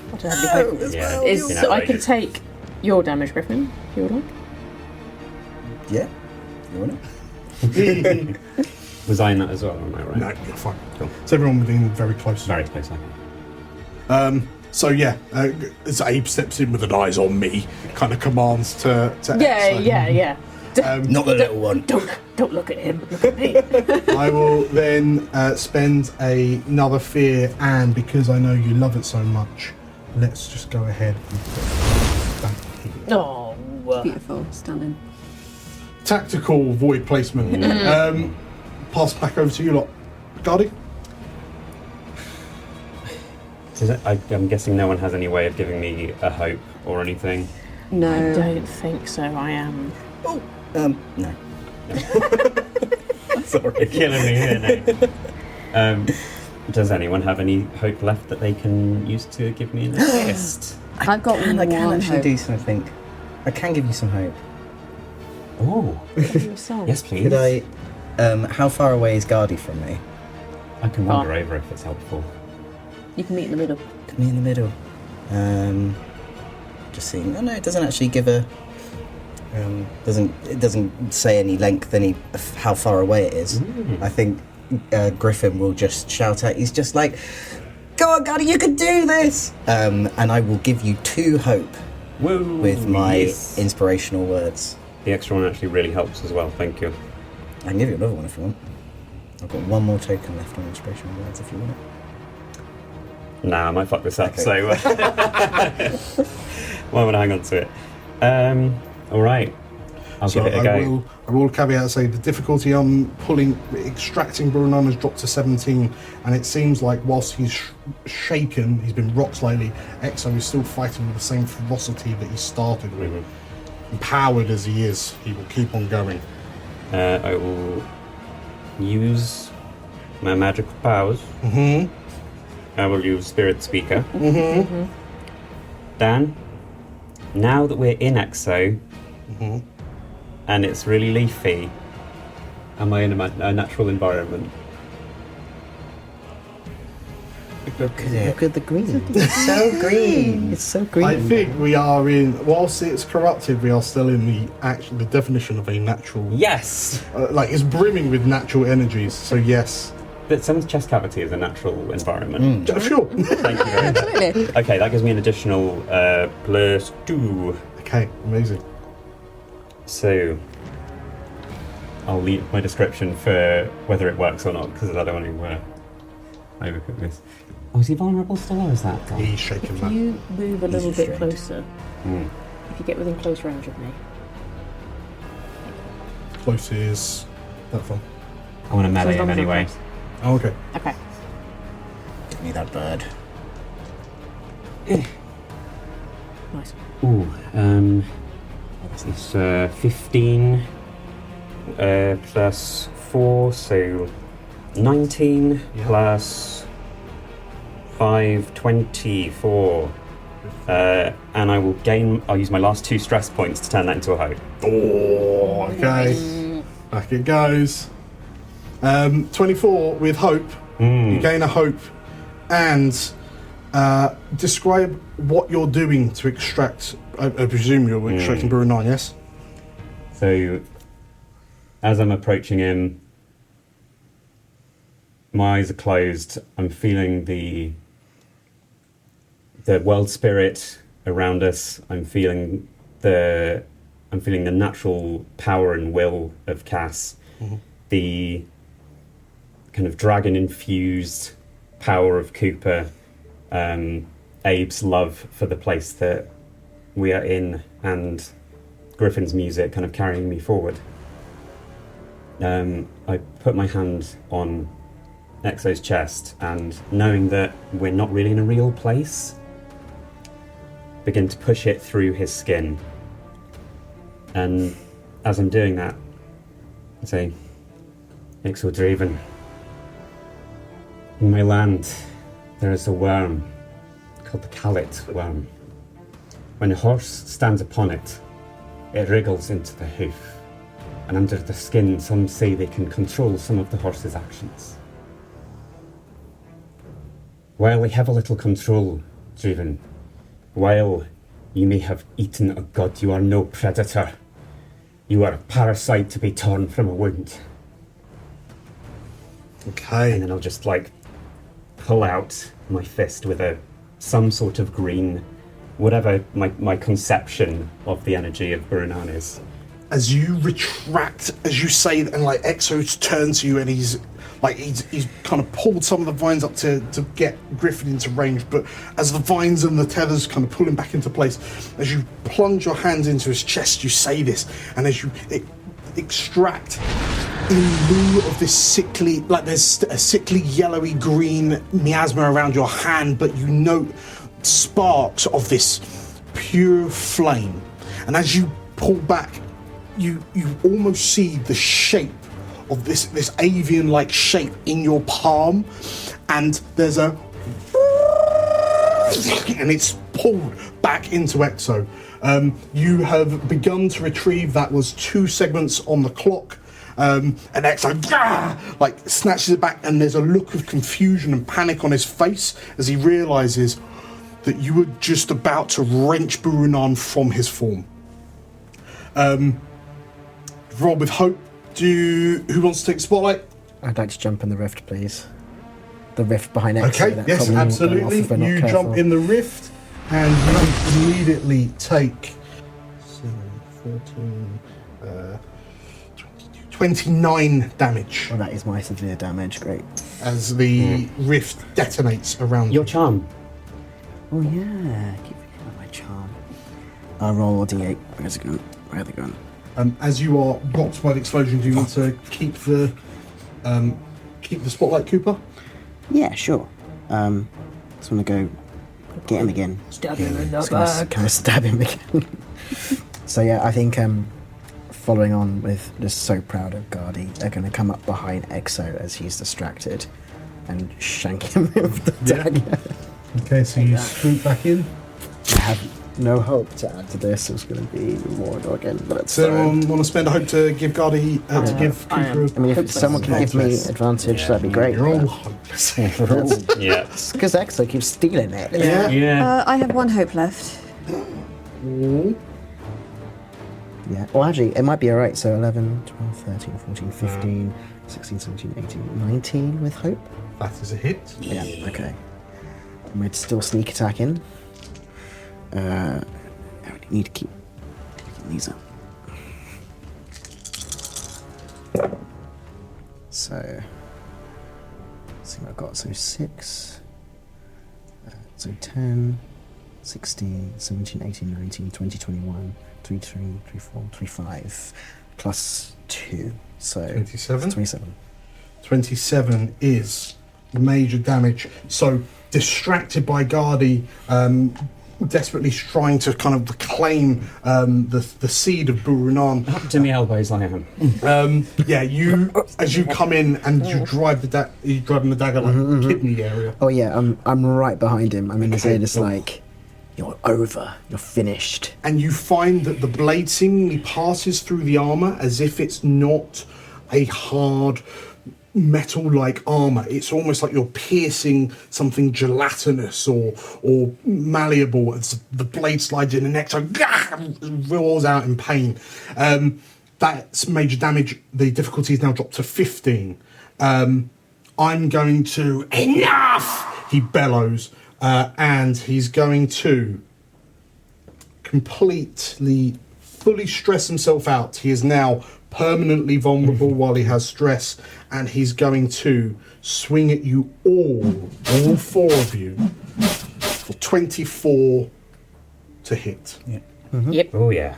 What do I have to Yeah, so I can take your damage, Griffin, if you would like. Yeah. You want it? Was I in that as well, am I right? No, you're fine. Cool. It's everyone within very close. Very close, okay. So yeah, as Abe steps in with an eyes on me, kind of commands to Yeah. Not the little one. Don't look at him. Look at me. I will then spend another fear, and because I know you love it so much, let's just go ahead and put that here. Oh. Beautiful, stunning. Tactical void placement. Pass back over to you lot. Guardy? I'm guessing no one has any way of giving me a hope or anything. No. I don't think so. I am. No. Sorry, you're killing me here, Nate. Does anyone have any hope left that they can use to give me an assist? I've got I can one actually hope. do something. I can give you some hope. Oh, Yourself. yes, please. Could I? How far away is Guardy from me? I can wander over if it's helpful. You can meet in the middle. Could me in the middle. Just seeing. Oh no, it doesn't actually give a. It doesn't say any length, how far away it is. I think Griffin will just shout out. He's just like, "Go on, Guardy, you can do this!" And I will give you 2 hope with my inspirational words. The extra one actually really helps as well. Thank you. I can give you another one if you want. I've got 1 more token left on inspirational words if you want it. Nah, I might fuck this up. Okay. So why would I hang on to it? All right. I'll give it a go. I will caveat say the difficulty I'm extracting Brunon has dropped to 17, and it seems like whilst he's shaken, he's been rocked slightly, Ekso is still fighting with the same ferocity that he started with. empowered as he is, he will keep on going. I will use my magical powers. I will use Spirit Speaker. Dan, now that we're in Ekso, and it's really leafy, am I in a natural environment? Look at the green. It's so green. It's so green. I think we are in, whilst it's corrupted, we are still in the definition of a natural. Yes! Like, it's brimming with natural energies, so yes. But someone's chest cavity is a natural environment. Sure. Thank you very much. Absolutely. Okay, that gives me an additional +2. Okay, amazing. So, I'll leave my description for whether it works or not, because I don't want to overcook this. Oh, is he vulnerable still, or is that? He's shaking If that. you move a little bit restrained. closer, if you get within close range of me, Close is that fun. I want to melee as long him as I'm anyway. close. Oh, okay. Okay. Give me that bird. Nice. Ooh, it's 15 plus 4, so 19 plus 5, 24. And I'll use my last 2 stress points to turn that into a hope. Oh, okay. Back it goes. 24 with hope. You gain a hope. And describe what you're doing to extract. I presume you're extracting Brewer 9, yes? So, as I'm approaching him, my eyes are closed. I'm feeling the world spirit around us. I'm feeling the natural power and will of Cass. The kind of dragon-infused power of Cooper. Abe's love for the place that we are in, and Griffin's music kind of carrying me forward. I put my hand on Ekso's chest, and knowing that we're not really in a real place, begin to push it through his skin. And as I'm doing that, I say, Ekso Draeven, in my land, there is a worm called the Callet worm. When a horse stands upon it, it wriggles into the hoof, and under the skin, some say they can control some of the horse's actions. While they have a little control, Draeven, while you may have eaten a god, you are no predator. You are a parasite to be torn from a wound. Okay. And then I'll just pull out my fist with some sort of green, whatever my conception of the energy of Burunan is. As you retract, as you say, and Ekso turns to you, and he's kind of pulled some of the vines up to get Griffin into range, but as the vines and the tethers kind of pull him back into place, as you plunge your hands into his chest, you say this, and as you extract, in lieu of this sickly, there's a sickly yellowy green miasma around your hand, but you note sparks of this pure flame, and as you pull back, you almost see the shape of this avian-like shape in your palm, and there's and it's pulled back into Ekso. You have begun to retrieve. That was 2 segments on the clock, and Ekso snatches it back, and there's a look of confusion and panic on his face as he realizes that you were just about to wrench Burunan from his form. Roll with hope. Who wants to take the spotlight? I'd like to jump in the rift, please. The rift behind Ekso. Okay, that yes, probably won't go off absolutely. if we're not You careful. jump in the rift, and you immediately take 14, 29 damage. Oh, that is my severe damage. Great. As the rift detonates around your charm. Oh yeah, keep forgetting about my charm. I'll roll a d8. Where's it going? Where are they going? As you are rocked by the explosion, do you want to keep the spotlight, Cooper? Yeah, sure. Just want to go get him again. Stab him in the Just gonna back. kind of stab him again. So yeah, I think following on with just so proud of Guardy, they're going to come up behind Ekso as he's distracted and shank him with the dagger. Okay, so you swoop back in. I have no hope to add to this. It's going to be more again, but it's Does anyone want to spend a hope to give Guardy to give Cooper? I mean, if someone can give me advantage, that'd be great. You're all hopeless. Yeah. It's because Ekso keeps stealing it. Yeah. I have one hope left. Yeah. Well, actually, it might be alright. So 11, 12, 13, 14, 15, 16, 17, 18, 19 with hope. That is a hit. Yeah, okay. And we'd still sneak attack in. I would need to keep picking these up. So, let's see what I've got. So 6, so 10, 16, 17, 18, 19, 20, 21, 23, 24, 25, plus 2. So 27? 27. 27 is major damage. So distracted by Guardy, desperately trying to kind of reclaim the seed of Burunan. Up to me elbows, I am. You as you come in and you drive you're driving the dagger like kidney area. Oh yeah, I'm right behind him. I'm in his head. It's like, you're over. You're finished. And you find that the blade seemingly passes through the armour as if it's not a hard metal-like armour. It's almost like you're piercing something gelatinous or malleable as the blade slides in and Ekso rolls out in pain. That's major damage. The difficulty is now dropped to 15. I'm going to... Enough! He bellows. And he's going to fully stress himself out. He is now permanently vulnerable while he has stress, and he's going to swing at you all 4 of you, for 24 to hit. Yeah. Yep. Oh, yeah.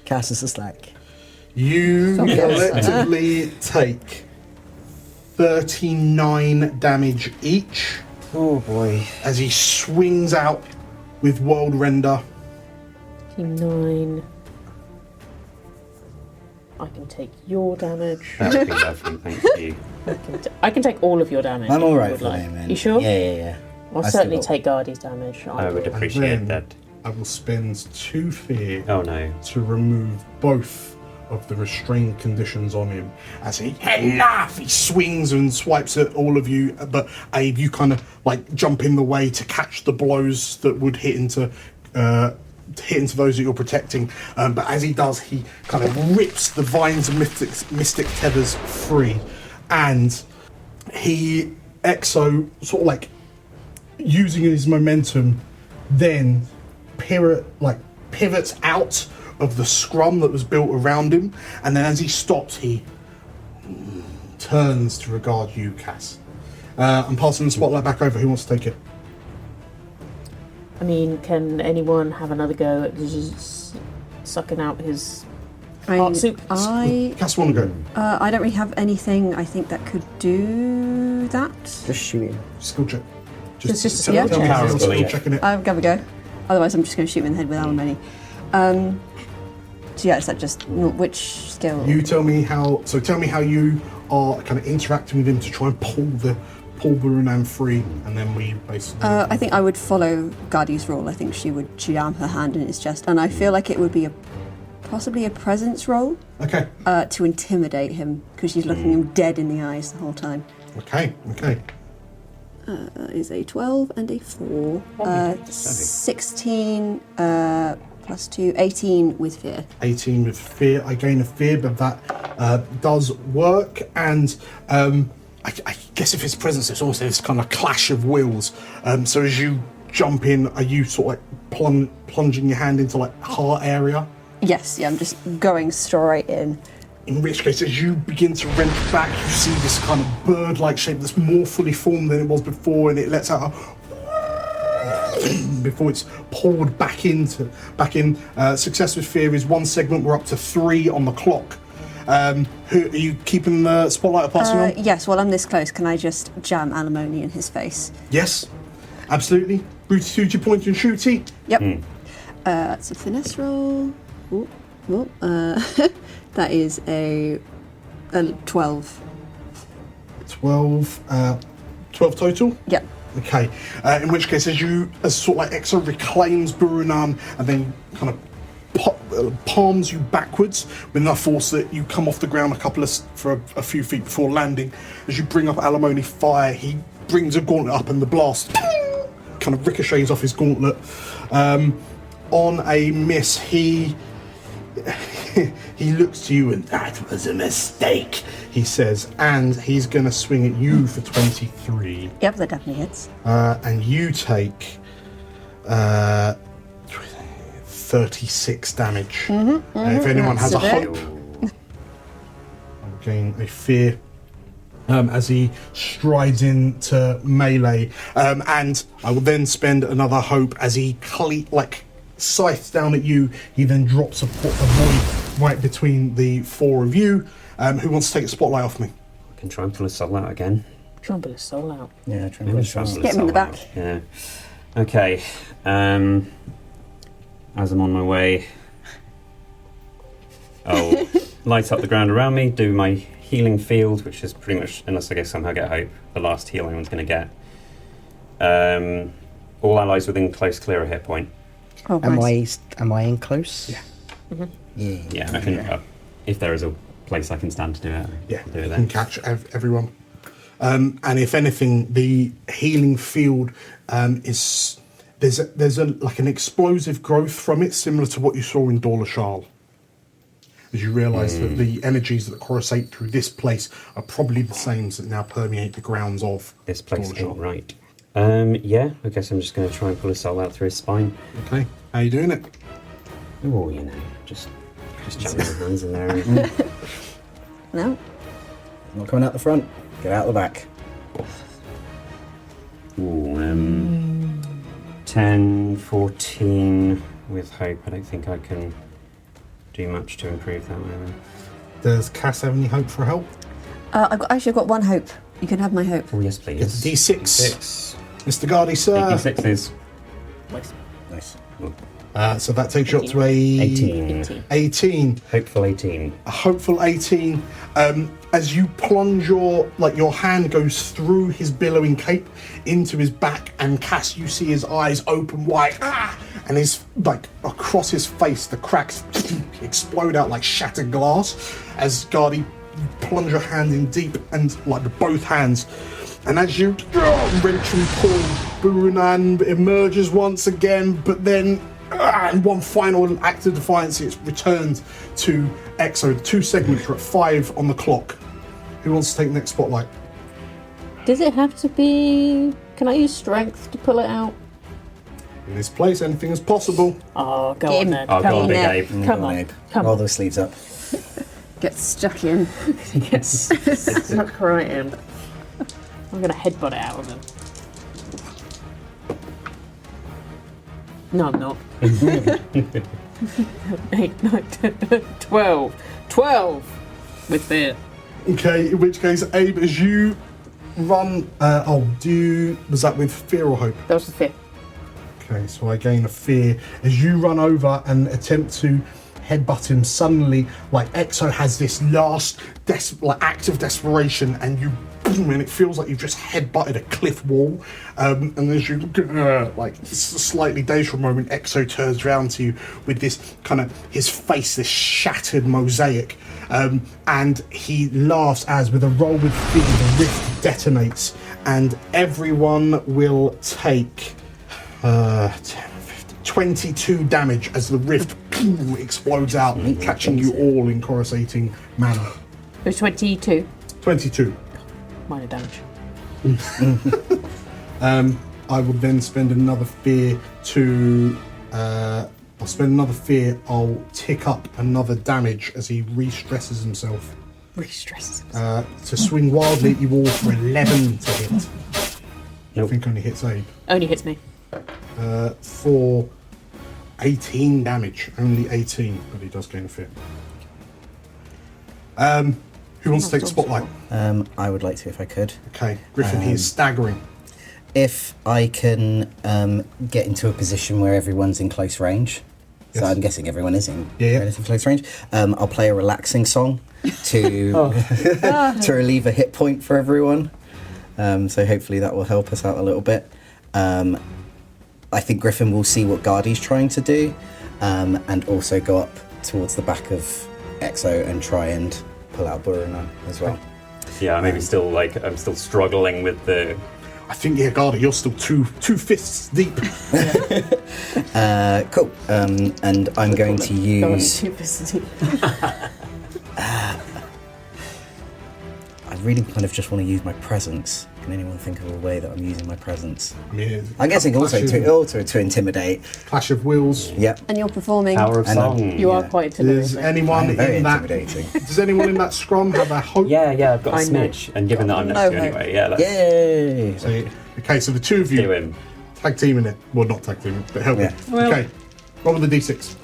Cast us a slack. You collectively take 39 damage each. Oh boy. As he swings out with World Render. 9. I can take your damage. That would be lovely, thank you. I can take all of your damage. I'm if you alright would for like. the moment. You sure? Yeah. I'll I certainly still- take Guardy's damage. I would And appreciate then that. I will spend 2 fear Oh no. to remove both of the restrained conditions on him. As he swings and swipes at all of you, but Abe, you kind of like jump in the way to catch the blows that would hit into those that you're protecting. But as he does, he kind of rips the vines and mystic tethers free, and Ekso sort of like using his momentum, then pivots out of the scrum that was built around him, and then as he stops, he turns to regard you, Cass. I'm passing the spotlight back over. Who wants to take it? I mean, can anyone have another go at just sucking out his I heart soup? Cass, want to go? I don't really have anything I think that could do that. Just shoot him. Skill check. It's just a tell skill me check. how you're Skill skill check. checking it. I'll have a go. Otherwise, I'm just going to shoot him in the head with Alan So yeah, is that just which skill? You tell me how. So tell me how you are kind of interacting with him to try and pull Burunan free, and then we basically. I think I would follow Guardy's rule. I think she would jam her hand in his chest, and I feel like it would be possibly a presence roll. Okay. To intimidate him because she's looking him dead in the eyes the whole time. Okay. Is a 12 and a 4. 16 plus 2, 18 with fear. 18 with fear. I gain a fear, but that does work. And I guess if it's presence, it's also this kind of clash of wills. So as you jump in, are you sort of like plunging your hand into like heart area? Yes, yeah, I'm just going straight in. In which case, as you begin to wrench back, you see this kind of bird-like shape that's more fully formed than it was before, and it lets out a before it's pulled back in. Success with fear is 1 segment. We're up to 3 on the clock. Are you keeping the spotlight or passing on? Yes, while I'm this close, can I just jam alimony in his face? Yes, absolutely. Booty, tooty, point and shooty. Yep. That's a finesse roll. That is a 12. 12 total? Yeah. Okay. In which case, as sort of like Ekso reclaims Burunan and then kind of palms you backwards with enough force that you come off the ground for a few feet before landing. As you bring up Alimony Fire, he brings a gauntlet up and the blast kind of ricochets off his gauntlet. On a miss, he looks to you and that was a mistake, he says, and he's going to swing at you for 23. Yep, that definitely hits. And you take 36 damage. If anyone has a hope, I'll gain a fear as he strides into melee. And I will then spend another hope as he scythes down at you. He then drops a void right between the four of you. Who wants to take a spotlight off me? I can try and pull a soul out again. Try and pull a soul out. Yeah, try and pull a soul out. Get him in the back. Yeah. Okay. As I'm on my way, I'll light up the ground around me, do my healing field, which is pretty much, unless I somehow get hope, the last heal anyone's going to get. All allies within close clear a hit point. Oh, nice. Am I in close? Yeah. Mm-hmm. Yeah, I can, if there is a place I can stand to do it, Yeah, do it you then. can catch everyone. And if anything, the healing field is... There's an explosive growth from it, similar to what you saw in Dorlashal. As you realise that the energies that coruscate through this place are probably the same that now permeate the grounds of This place Dorlashal. ain't right. Yeah, I guess I'm just going to try and pull a soul out through his spine. Okay, how you doing it? Oh, just jamming my hands in there. And No? Not coming out the front. Get out the back. Ooh, 10, 14 with hope. I don't think I can do much to improve that one. Does Cass have any hope for help? I've got one hope. You can have my hope. Oh, yes, please. It's D6. D6. Mr. Gardy, sir. 86s. Nice. So that takes you up to a 18. 18. Hopeful 18. A hopeful 18. As you plunge your hand goes through his billowing cape into his back, and Cass, you see his eyes open wide, and his across his face the cracks explode out like shattered glass. As Gardy, you plunge your hand in deep and both hands, and as you wrench and pull, Burunan emerges once again, but then in one final act of defiance, it's returned to Ekso. 2 segments are at 5 on the clock. Who wants to take the next spotlight? Does it have to be... Can I use strength to pull it out? In this place, anything is possible. Oh, go Get on him. then. Oh, go on, Big in Abe. Come on. Come Roll on. those sleeves up. Get stuck in. Yes. Stuck right in. I'm going to headbutt it out of him. No, I'm not. 8, 9, 10, 12. 12! With fear. Okay, in which case, Abe, as you run... was that with fear or hope? That was the fear. Okay, so I gain a fear. As you run over and attempt to headbutt him, suddenly, Ekso has this last act of desperation, and you boom, and it feels like you've just headbutted a cliff wall. And as you slightly dazed for a moment, Ekso turns around to you with this his face, this shattered mosaic, and he laughs as, with a roll with fear, the rift detonates, and everyone will take 10, 15, 22 damage as the rift explodes out, catching you all in coruscating manner. It was 22. 22. Minor damage. I will then spend another fear to... I'll spend another fear. I'll tick up another damage as he re-stresses himself. Re-stresses to swing wildly at you all for 11 to hit. Nope. I think only hits Abe. Only hits me. For 18 damage. Only 18, but he does gain a fear. Who wants to take the spotlight? I would like to, if I could. Okay, Griffin, he is staggering. If I can get into a position where everyone's in close range, So I'm guessing everyone is in Yeah. relative close range. I'll play a relaxing song to to relieve a hit point for everyone. So hopefully that will help us out a little bit. I think Griffin will see what Guardy's trying to do, and also go up towards the back of Ekso and try and pull out Buruna as well. Yeah, maybe I'm still struggling with the. I think, Gardy, you're still two fists deep. Cool. And I'm going to use. I really kind of just want to use my presence. Can anyone think of a way that I'm using my presence? I mean, I'm guessing also to intimidate. Clash of Wills. Yep. And you're performing. Power of song. You are quite intimidating. Does anyone Very in that? intimidating. Does anyone in that scrum have a hope? Yeah, I've got a smidge, and given that I'm next to you anyway, that's Yay! Okay, so the two of you do him. tag teaming it. Well, not tag teaming, but help Yeah. me. Okay, roll with the d6.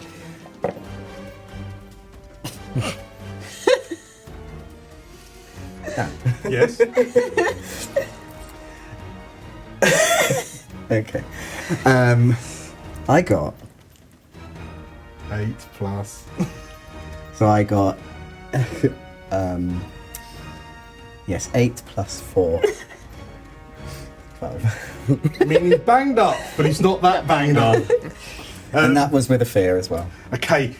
Yes. Okay. I got. 8 plus. So I got. Yes, 8 plus 4. 12. I mean, he's banged up, but he's not that banged up. And that was with a fear as well. Okay,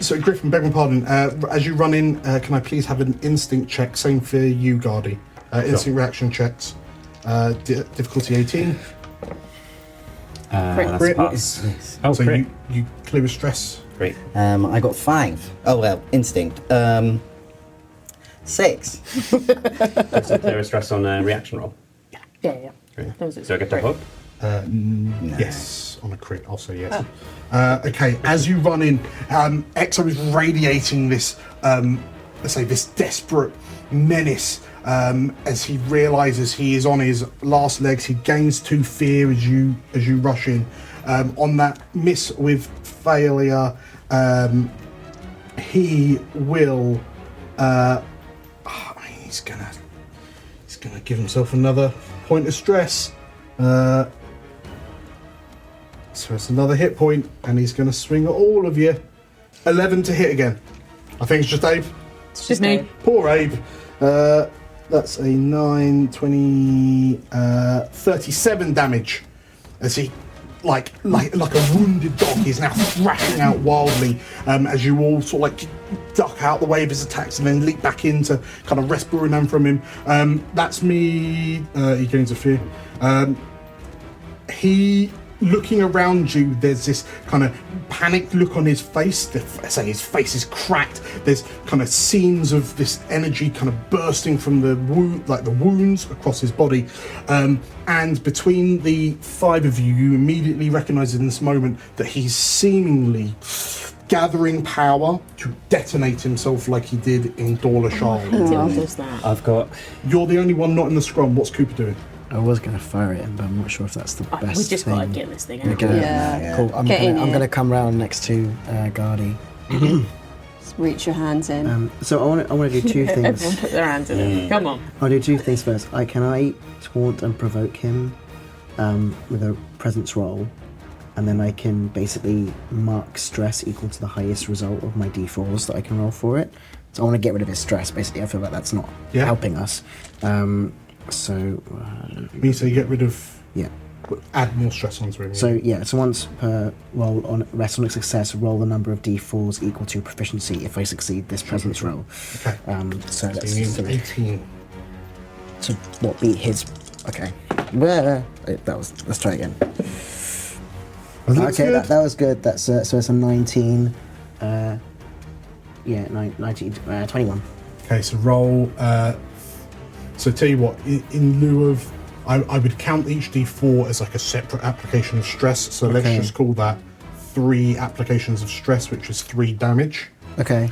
so Griffin, beg my pardon. As you run in, can I please have an instinct check? Same for you, Guardy. Instinct reaction checks. Difficulty 18. That's Crit. pass. Oh, So crit. you clear with stress. Great. I got 5. Oh well, instinct. 6. So clear a stress on a reaction roll. Yeah. Great. That was it. So I get to hook? No. Yes, on a crit, I'll say yes. Okay, as you run in, Ekso is radiating this, let's say, this desperate menace. As he realizes he is on his last legs, he gains 2 fear as you rush in. On that miss with failure, he will. He's gonna give himself another point of stress. So it's another hit point, and he's going to swing at all of you. 11 to hit again. I think it's just Abe. It's just me. Poor Abe. That's a 9, 20, 37 damage. As he, like a wounded dog, he's now thrashing out wildly as you all sort of like duck out the way of his attacks and then leap back in to kind of wrest Burunan from him. That's me. He gains a fear. He, looking around you, there's this kind of panicked look on his face. I say his face is cracked. There's kind of seams of this energy kind of bursting from the wounds across his body. And between the 5 of you, you immediately recognise in this moment that he's seemingly gathering power to detonate himself like he did in Dorla Charlotte. Does that? I've got. You're the only one not in the scrum. What's Cooper doing? I was going to fire at him, but I'm not sure if that's the best We just thing. got to get this thing out. Yeah. Cool. I'm Get in going here. to come round next to Guardy. Just reach your hands in. So I want to do 2 Everyone things. put their hands in it. Come on. I'll do 2 things first. Can I taunt and provoke him with a presence roll, and then I can basically mark stress equal to the highest result of my d4s that I can roll for it. So I want to get rid of his stress. Basically, I feel like that's not helping us. So You get rid of. yeah. Add more stress onto him. So once per roll on rest on a success, roll the number of d4s equal to proficiency if I succeed this presence roll. Okay. So you that's need 3. 18. So what beat his? Okay. Let's try again. Okay, that was good. That's so it's a 19. 19, 21. Okay, so roll. So tell you what, in lieu of, I would count each d4 as like a separate application of stress. So let's just call that 3 applications of stress, which is 3 damage. Okay.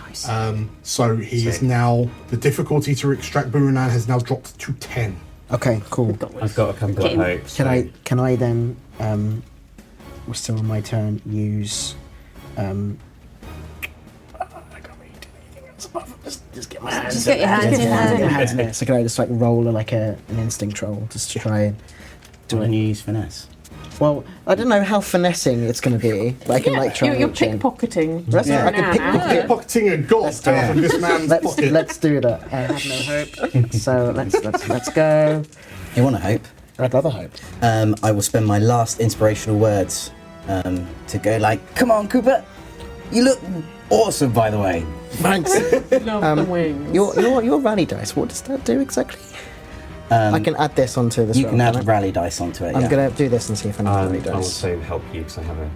So he is now, the difficulty to extract Burunan has now dropped to 10. Okay, cool. I've got a couple of hopes. Can I then, we're still on my turn, use I can't really do anything else apart from just get my hands Just get your hands in there. So can I just like roll an instinct roll just to try and Do you use finesse? Well, I don't know how finessing it's going to be, but I can try. You're reach in. pickpocketing. I can Pickpocketing a god out of this man's pocket. Let's do that. I have no hope. So let's go. You want to hope? I'd rather hope. I will spend my last inspirational words to go like, "Come on, Cooper, you look awesome, by the way." Thanks. Love the wings. Your rally dice. What does that do exactly? I can add this onto this. You can add rally dice onto it. I'm going to do this and see if I need rally dice. I'll also help you because I have a.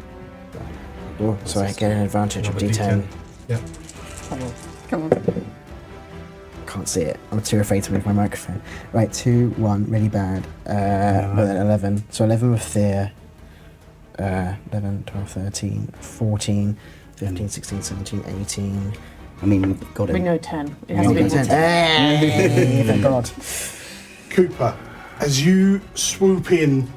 Oh, so I get an advantage of D10. Yeah. Come on. Can't see it. I'm too afraid to move my microphone. Right, 2, 1, really bad. But then 11. So 11 with fear. 11, 12, 13, 14, 15, 16, 17, 18. I mean, we've got it. We know 10. It has to be 10. Hey, thank God. Cooper, as you swoop in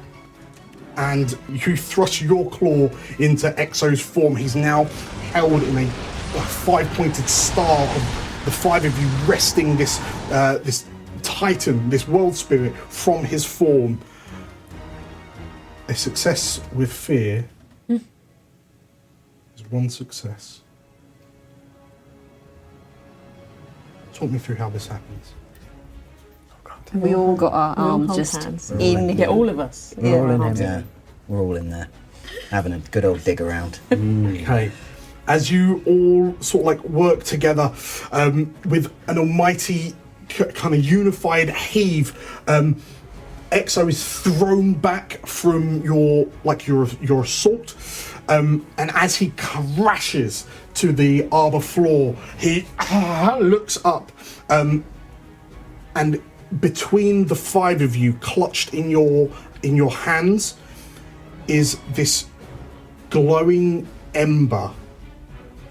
and you thrust your claw into Ekso's form, he's now held in a 5-pointed star of the 5 of you wresting this titan, this world spirit from his form. A success with fear is 1 success. Talk me through how this happens. We all got our We all arms hold just hands. in. Yeah, all of us. We're all in him. Yeah, we're all in there, having a good old dig around. Okay. As you all sort of like work together with an almighty kind of unified heave, Ekso is thrown back from your assault, and as he crashes to the Arbor floor, he looks up, and between the 5 of you, clutched in your hands, is this glowing ember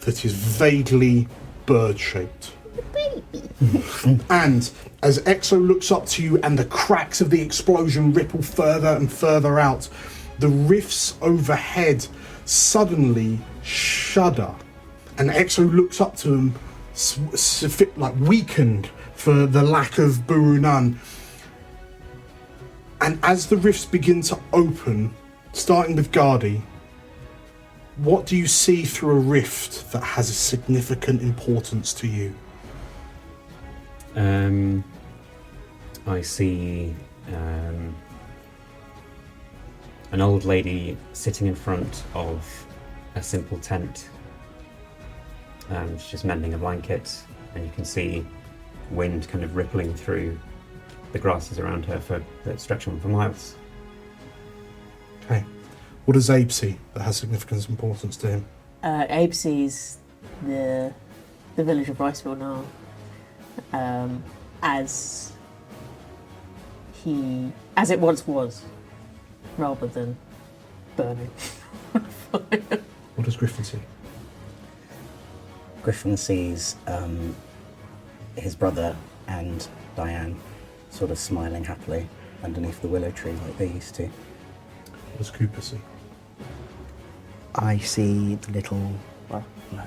that is vaguely bird-shaped. And as Ekso looks up to you and the cracks of the explosion ripple further and further out, the rifts overhead suddenly shudder. And Ekso looks up to him, weakened for the lack of Burunan. And as the rifts begin to open, starting with Gardi, what do you see through a rift that has a significant importance to you? I see an old lady sitting in front of a simple tent. She's just mending a blanket, and you can see wind kind of rippling through the grasses around her that stretch on for miles. Okay. What does Abe see that has significant importance to him? Abe sees the village of Riceville now as it once was, rather than burning. What does Griffin see? Griffin sees his brother and Diane sort of smiling happily underneath the willow tree like they used to. What does Cooper see? I see the little, well, no,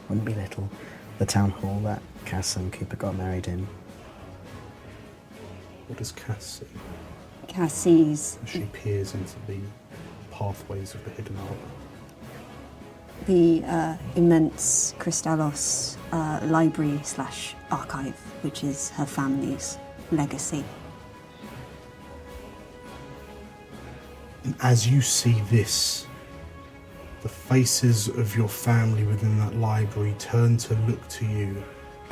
wouldn't be little, the town hall that Cass and Cooper got married in. What does Cass see? Cass sees As she peers into the pathways of the hidden arbor. the immense Crystallos library/archive, which is her family's legacy. And as you see this, the faces of your family within that library turn to look to you,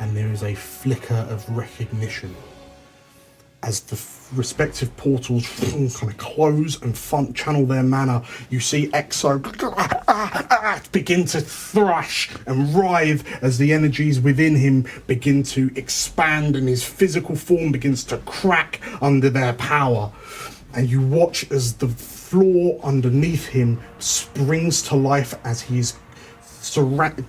and there is a flicker of recognition. As the respective portals kind of close and channel their mana, you see Ekso begin to thrash and writhe as the energies within him begin to expand and his physical form begins to crack under their power. And you watch as the floor underneath him springs to life as he is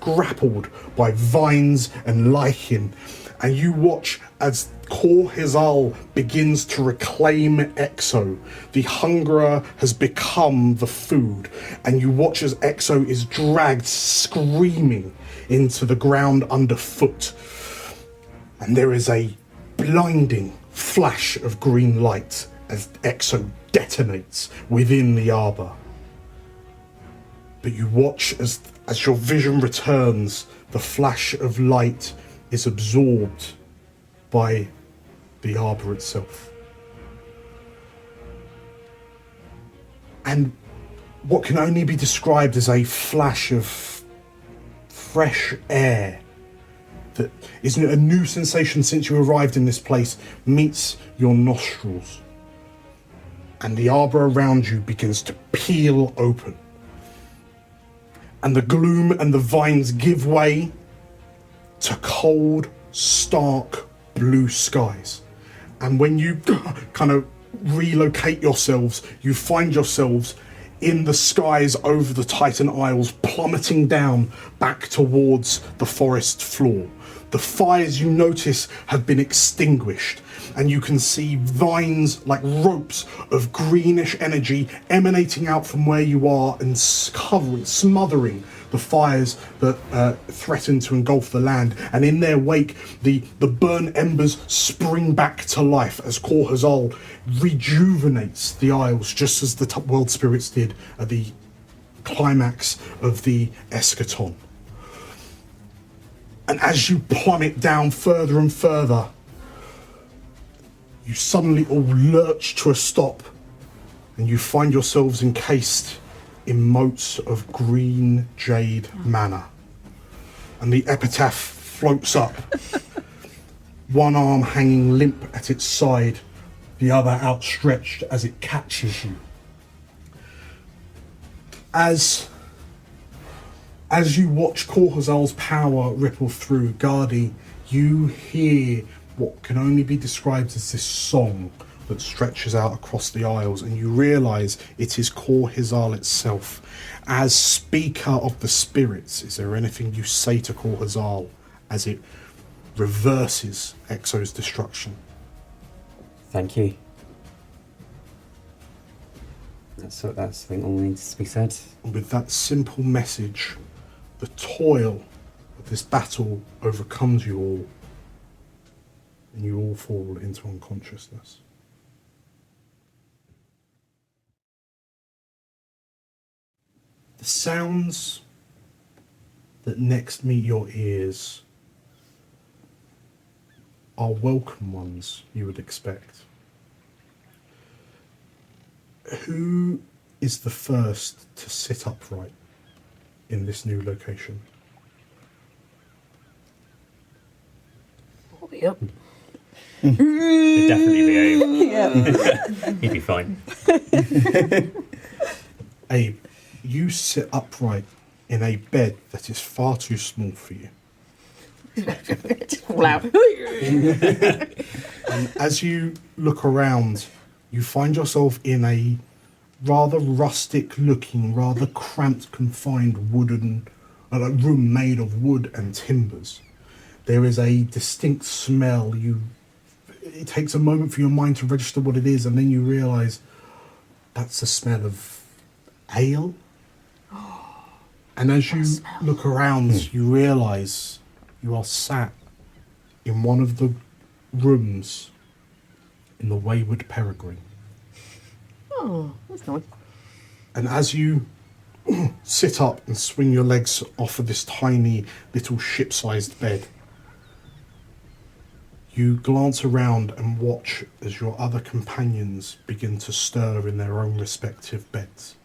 grappled by vines and lichen. And you watch as Kor Hizal begins to reclaim Ekso. The hungerer has become the food. And you watch as Ekso is dragged screaming into the ground underfoot. And there is a blinding flash of green light as Ekso detonates within the Arbor. But you watch as your vision returns, the flash of light is absorbed by the Arbor itself. And what can only be described as a flash of fresh air that is a new sensation since you arrived in this place meets your nostrils. And the Arbor around you begins to peel open. And the gloom and the vines give way to cold, stark blue skies. And when you kind of relocate yourselves, you find yourselves in the skies over the Titan Isles, plummeting down back towards the forest floor. The fires, you notice, have been extinguished, and you can see vines like ropes of greenish energy emanating out from where you are and smothering the fires that threaten to engulf the land. And in their wake, the burnt embers spring back to life as Kor Hazal rejuvenates the Isles, just as the world spirits did at the climax of the eschaton. And as you plummet down further and further, you suddenly all lurch to a stop, and you find yourselves encased in moats of green jade mana. And the epitaph floats up, one arm hanging limp at its side, the other outstretched as it catches you. As you watch Kor Hazal's power ripple through, Gardi, you hear what can only be described as this song that stretches out across the Isles, and you realise it is Kor Hazal itself. As speaker of the spirits, is there anything you say to Kor Hazal as it reverses Ekso's destruction? Thank you. That's I think all needs to be said. And with that simple message, the toil of this battle overcomes you all, and you all fall into unconsciousness. The sounds that next meet your ears are welcome ones, you would expect. Who is the first to sit upright in this new location? I'll be up. He'd definitely be Abe. Yeah. He'd be fine. Abe, you sit upright in a bed that is far too small for you. Fall out. And as you look around, you find yourself in a rather rustic looking, rather cramped, confined wooden room made of wood and timbers. There is a distinct smell. It takes a moment for your mind to register what it is, and then you realise that's the smell of ale. And as you look around, you realise you are sat in one of the rooms in the Wayward Peregrine. Oh, that's nice. And as you sit up and swing your legs off of this tiny little ship-sized bed, you glance around and watch as your other companions begin to stir in their own respective beds.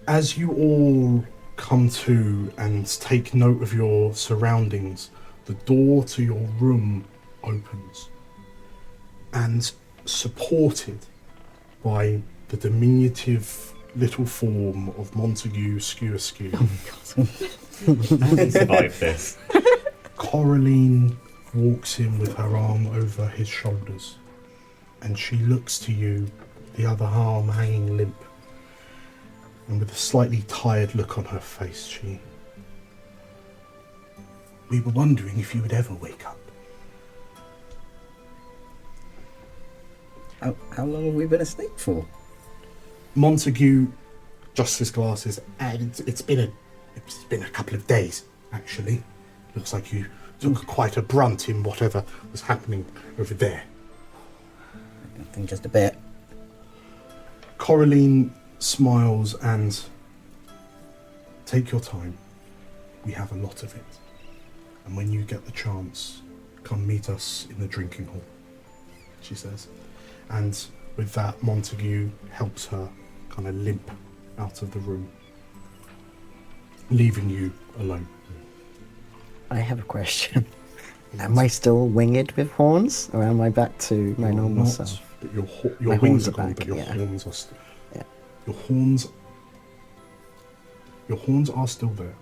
As you all come to and take note of your surroundings, the door to your room opens, and supported by the diminutive little form of Montague Skew Askew. Oh my god. How did he survive this? Coraline walks in with her arm over his shoulders, and she looks to you, the other arm hanging limp, and with a slightly tired look on her face, we were wondering if you would ever wake up. How long have we been asleep for? Montague adjusts his glasses, and it's been a couple of days, actually. Looks like you took quite a brunt in whatever was happening over there. I think just a bit. Coraline smiles and take your time. We have a lot of it. And when you get the chance, come meet us in the drinking hall, she says. And with that, Montague helps her kind of limp out of the room, leaving you alone. I have a question. Am I still winged with horns, or am I back to my normal self? But your My wings horns are are gone, back, but your yeah. horns are still. Yeah. Your horns are still there.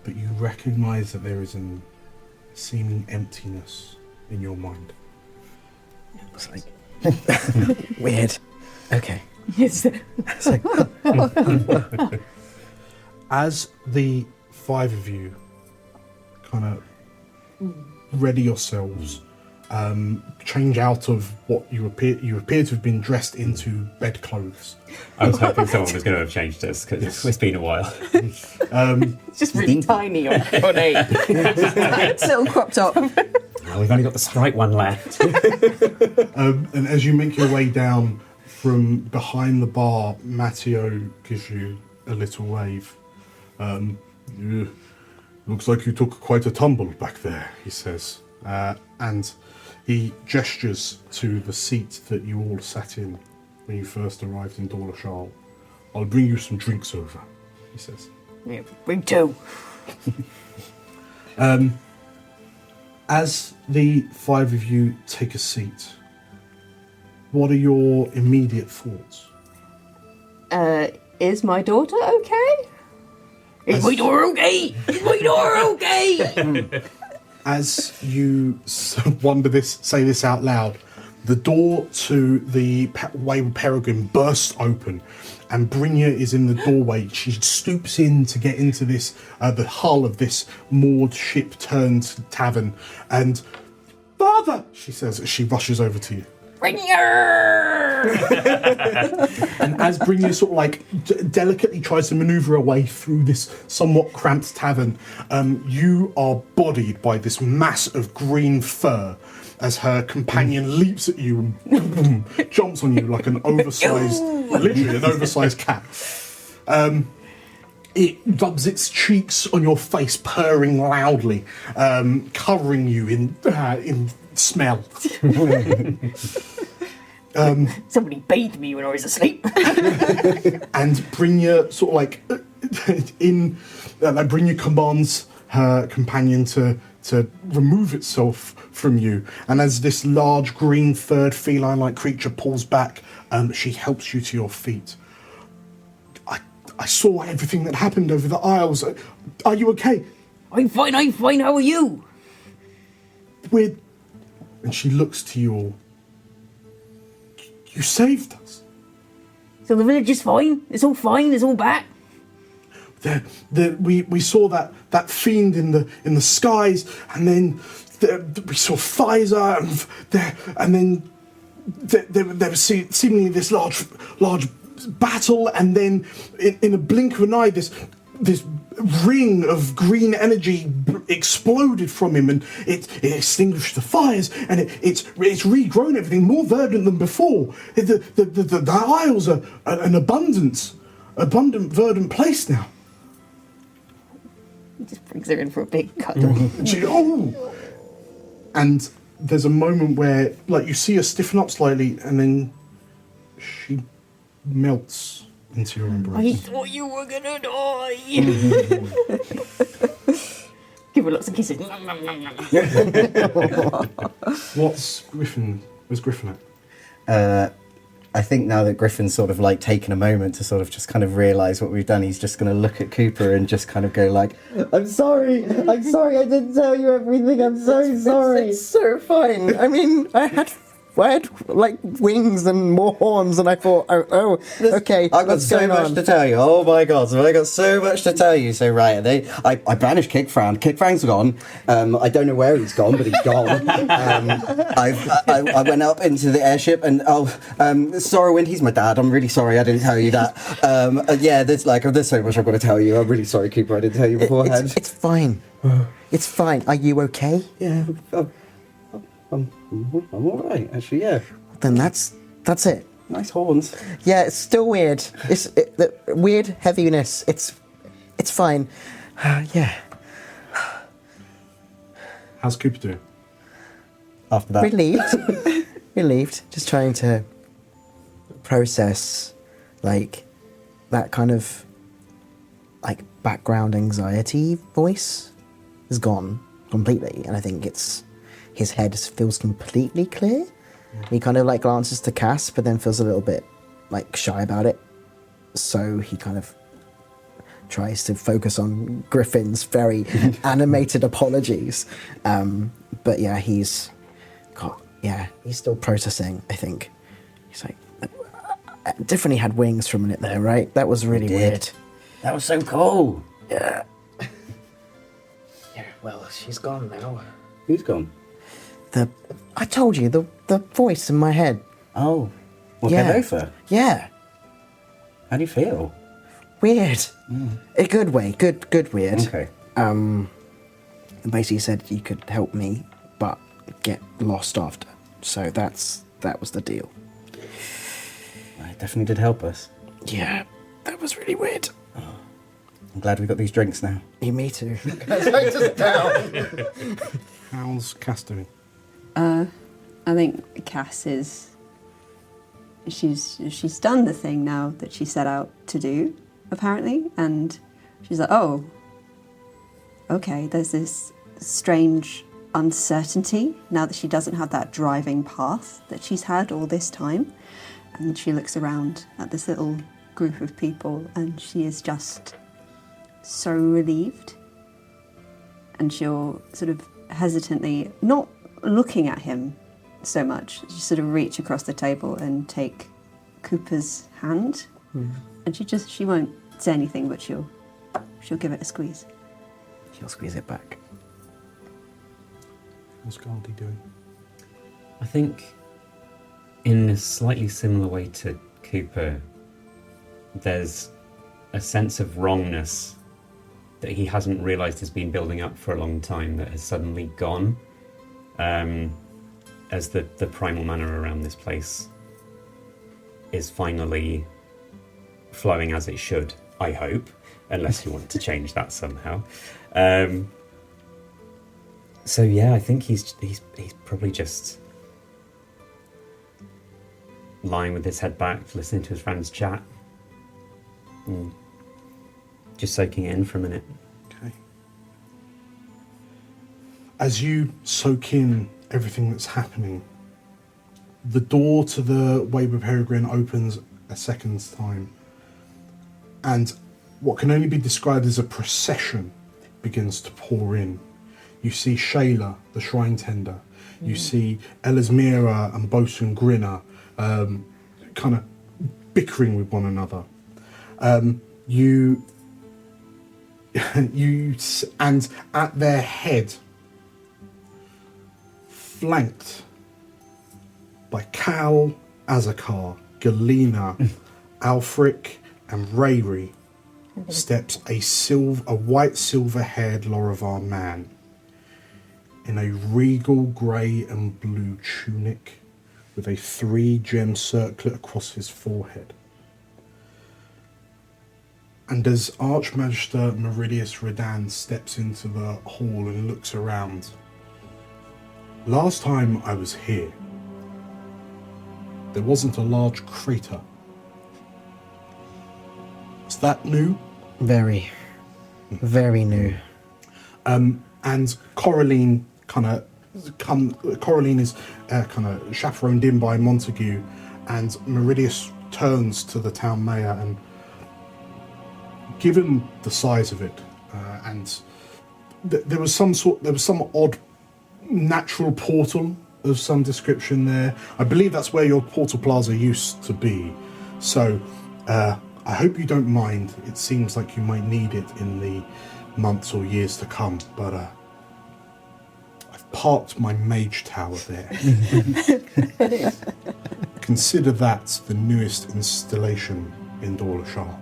But you recognise that there is a seeming emptiness in your mind. It's like weird. Okay. Yes. It's like, as the five of you kind of ready yourselves, change out of what you appear to have been dressed into bedclothes. I was hoping someone was going to have changed us because it's been a while. It's just really tiny on A. It's little crop top. Oh, we've only got the Sprite one left. And as you make your way down from behind the bar, Matteo gives you a little wave. Looks like you took quite a tumble back there, he says. And he gestures to the seat that you all sat in when you first arrived in Dorlachal. I'll bring you some drinks over, he says. Yeah, bring two. As the five of you take a seat, what are your immediate thoughts? Is my daughter okay? Is my daughter okay? Is my daughter okay? As you say this out loud, the door to the Wayward Peregrine bursts open, and Brynja is in the doorway. She stoops in to get into this, the hull of this moored ship turned tavern, and "Father," she says as she rushes over to you. And as Brynja sort of like delicately tries to maneuver away through this somewhat cramped tavern, you are bodied by this mass of green fur as her companion leaps at you and jumps on you like an oversized, literally an oversized cat. It rubs its cheeks on your face, purring loudly, covering you in smell. Somebody bathed me when I was asleep. And Brynja sort of like Brynja commands her companion to remove itself from you, and as this large green furred feline-like creature pulls back, she helps you to your feet. I saw everything that happened over the aisles. Are you okay? I'm fine, how are you? And she looks to you all. You saved us. So the village is fine? It's all fine? It's all back? We saw that fiend in the skies, and then we saw Pfizer, and then there was seemingly this large battle, and then in a blink of an eye, this ring of green energy exploded from him, and it extinguished the fires, and it's regrown everything more verdant than before. The Isles are an abundant verdant place now. He just brings her in for a big cuddle. And there's a moment where, like, you see her stiffen up slightly, and then she melts into your embrace. I thought you were gonna die. Give her lots of kisses. Where's Griffin at? I think now that Griffin's sort of like taken a moment to sort of just kind of realise what we've done, he's just going to look at Cooper and just kind of go like, I'm sorry, I didn't tell you everything, I'm so sorry. It's so fine. I mean, I had I had like wings and more horns, and I thought, okay. I've got so much to tell you. Oh my god, so I got so much to tell you. So right, I banished Kickfran. Kickfran's gone. I don't know where he's gone, but he's gone. I went up into the airship, and Sorrowwind, he's my dad. I'm really sorry I didn't tell you that. There's so much I've got to tell you. I'm really sorry, Cooper, I didn't tell you beforehand. It's fine. It's fine. Are you okay? Yeah. I'm all right, actually. Yeah. Then that's it. Nice horns. Yeah, it's still weird. It's the weird heaviness. It's fine. Yeah. How's Cooper doing? After that. Relieved. Just trying to process, like, that kind of, like, background anxiety voice is gone completely, and I think his head feels completely clear. He kind of like glances to Cass, but then feels a little bit like shy about it. So he kind of tries to focus on Griffin's very animated apologies. But yeah, he's still processing, I think. He's like, definitely had wings for a minute there, right? That was really weird. That was so cool. Yeah. Yeah, well, she's gone now. Who's gone? I told you, the voice in my head. Oh. Well, yeah. Kevofa? Yeah. How do you feel? Weird. A good way. Good weird. Okay. Basically said you could help me, but get lost after. So that was the deal. It definitely did help us. Yeah, that was really weird. Oh, I'm glad we got these drinks now. Me too. How's Cass doing? I think Cass is... She's done the thing now that she set out to do, apparently, and she's like, oh, okay, there's this strange uncertainty now that she doesn't have that driving path that she's had all this time. And she looks around at this little group of people and she is just so relieved. And she'll sort of hesitantly, not looking at him so much, just sort of reach across the table and take Cooper's hand. And she won't say anything, but she'll give it a squeeze. She'll squeeze it back. What's Galdi doing? I think in a slightly similar way to Cooper, there's a sense of wrongness that he hasn't realised has been building up for a long time that has suddenly gone, as the primal mana around this place is finally flowing as it should, I hope, unless you want to change that somehow. So yeah, I think he's probably just lying with his head back, listening to his friends chat, and just soaking it in for a minute. Okay. As you soak in everything that's happening, the door to the Weber Peregrine opens a second's time, and what can only be described as a procession begins to pour in. You see Shayla, the shrine tender. You see Elismira and Bosun Grinner kind of bickering with one another. And at their head, flanked by Cal, Azakar, Galena, Alfric, and Rayri, steps a white silver-haired Lorivar man in a regal grey and blue tunic with a 3-gem circlet across his forehead. And as Archmagister Meridius Redan steps into the hall and looks around, last time I was here, there wasn't a large crater. Is that new? Very, very new. And Coraline Coraline is kind of chaperoned in by Montague, and Meridius turns to the town mayor, and given the size of it, and there was some odd natural portal of some description there. I believe that's where your portal plaza used to be. So I hope you don't mind. It seems like you might need it in the months or years to come, but I've parked my mage tower there. Consider that the newest installation in Dorlashar.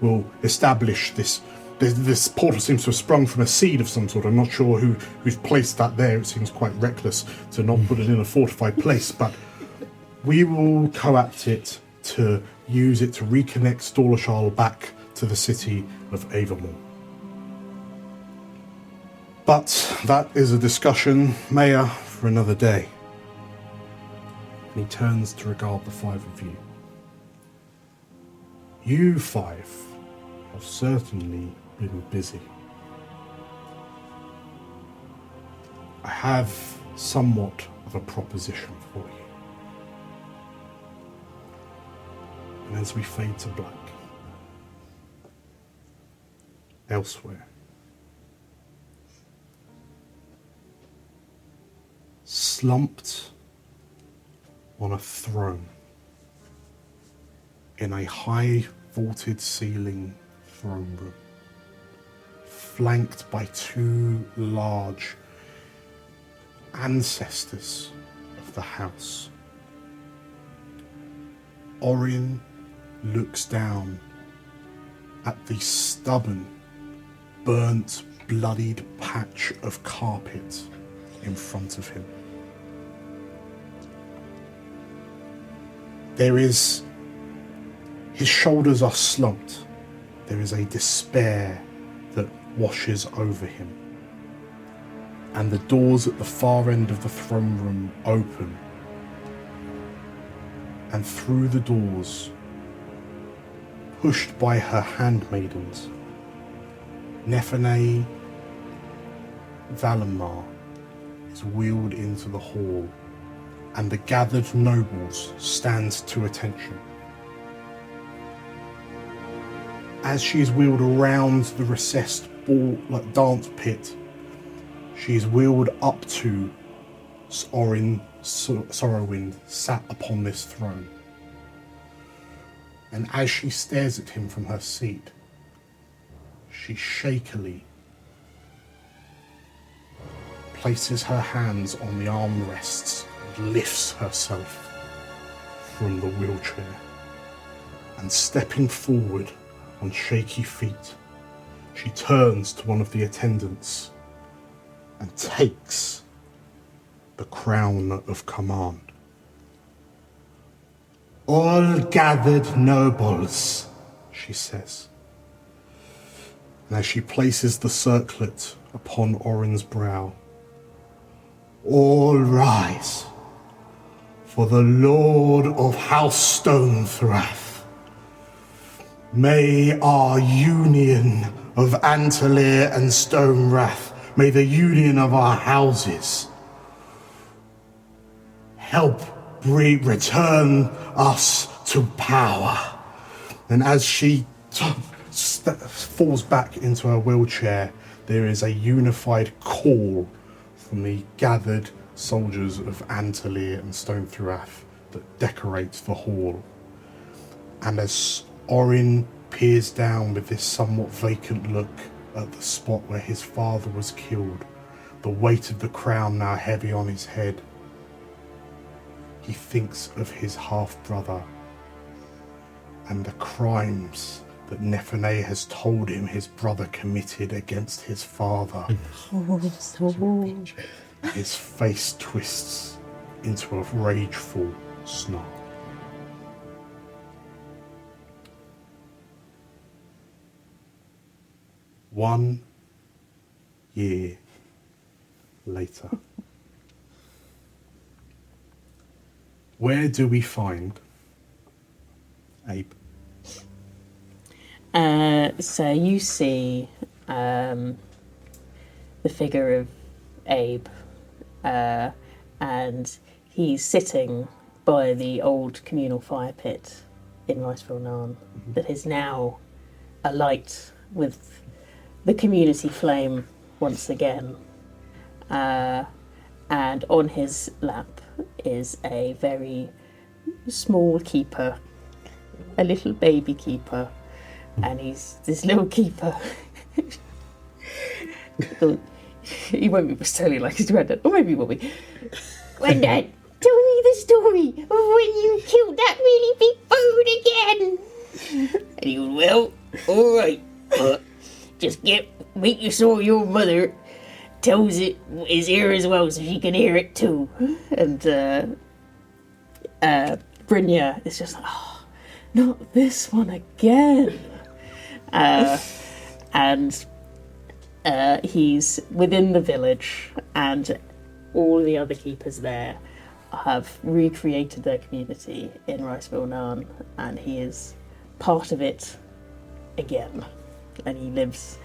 We'll establish this. This portal seems to have sprung from a seed of some sort. I'm not sure who's placed that there. It seems quite reckless to not put it in a fortified place, but we will co-opt it to use it to reconnect Dorlashar back to the city of Avermore. But that is a discussion, Mayor, for another day. And he turns to regard the five of you. You five have certainly been busy. I have somewhat of a proposition for you. And as we fade to black, elsewhere, slumped on a throne in a high vaulted ceiling throne room, flanked by two large ancestors of the house. Orion looks down at the stubborn, burnt, bloodied patch of carpet in front of him. His shoulders are slumped. There is a despair that washes over him. And the doors at the far end of the throne room open. And through the doors, pushed by her handmaidens, Nephene Valamar is wheeled into the hall, and the gathered nobles stand to attention. As she is wheeled around the recessed dance pit, she is wheeled up to Orin Sorrowwind, sat upon this throne. And as she stares at him from her seat, she shakily places her hands on the armrests and lifts herself from the wheelchair. And stepping forward on shaky feet, she turns to one of the attendants and takes the crown of command. "All gathered nobles," she says. And as she places the circlet upon Orin's brow, "All rise for the Lord of House Stonethrath. May our union of Antalir and Stonewrath, may the union of our houses help return us to power." And as she falls back into her wheelchair, there is a unified call from the gathered soldiers of Antalir and Stonethrath that decorates the hall. And as Orin peers down with this somewhat vacant look at the spot where his father was killed, the weight of the crown now heavy on his head, he thinks of his half-brother and the crimes that Nephene has told him his brother committed against his father. His face twists into a rageful snarl. One year later. Where do we find Abe? So you see the figure of Abe, and he's sitting by the old communal fire pit in Riceville Narn that is now alight with the community flame once again. and on his lap is a very small keeper, a little baby keeper, and he's this little keeper. He won't be bestowing like his granddad, or maybe he will be. Granddad, tell me the story of when you killed that really big bird again. And he goes, well, all right, just make you sure your mother tells it his ear as well, so she can hear it too. And Brynja is just like, oh, not this one again. And he's within the village, and all the other keepers there have recreated their community in Riceville Narn, and he is part of it again. And he lives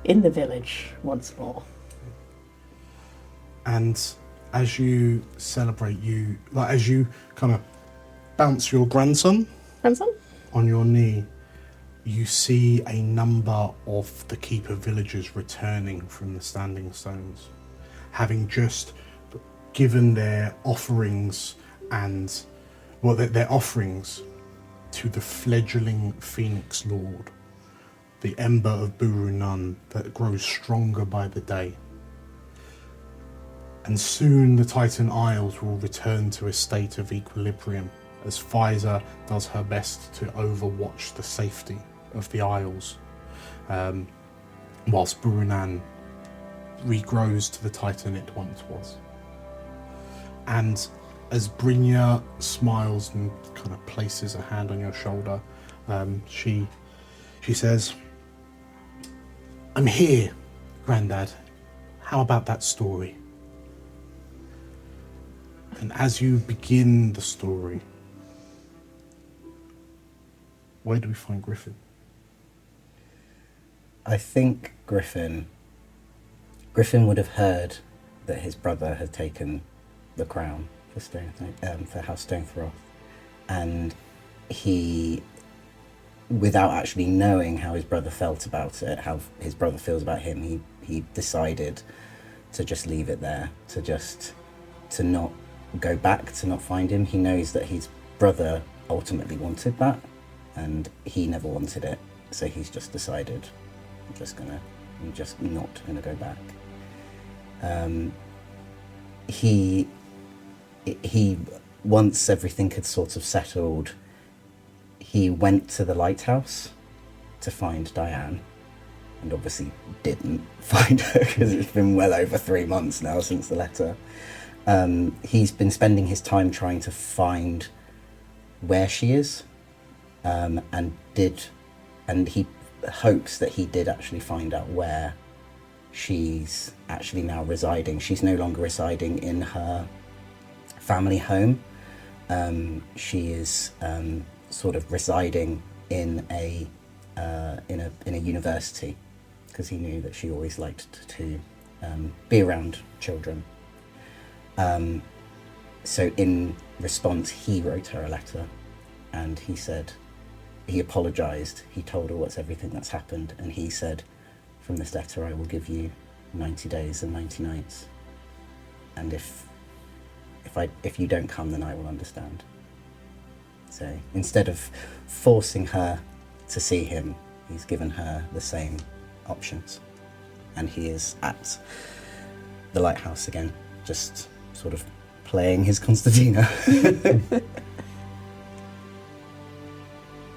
in the village once more. And as you celebrate, as you kind of bounce your grandson on your knee, you see a number of the keeper villagers returning from the Standing Stones, having just given their offerings their offerings to the fledgling Phoenix Lord, the ember of Buru Nun that grows stronger by the day. And soon the Titan Isles will return to a state of equilibrium as Pfizer does her best to overwatch the safety of the Isles, whilst Burunan regrows to the Titan it once was. And as Brynja smiles and kind of places a hand on your shoulder, she says, I'm here, Grandad. How about that story? And as you begin the story, where do we find Griffin? I think Griffin would have heard that his brother had taken the crown for House Stonethroth, and he, without actually knowing how his brother felt about it, how his brother feels about him, he decided to just leave it there, to not go back, to not find him. He knows that his brother ultimately wanted that, and he never wanted it, so he's just decided, I'm just not gonna go back. He once everything had sort of settled, he went to the lighthouse to find Diane, and obviously didn't find her because it's been well over 3 months now since the letter. He's been spending his time trying to find where she is, and he hopes that he did actually find out where she's actually now residing. She's no longer residing in her family home. She is sort of residing in a university, because he knew that she always liked to be around children. So in response, he wrote her a letter, and he apologised. He told her everything that's happened, and he said, from this letter I will give you 90 days and 90 nights, and if you don't come, then I will understand. So instead of forcing her to see him, he's given her the same options, and he is at the lighthouse again, just sort of playing his concertina.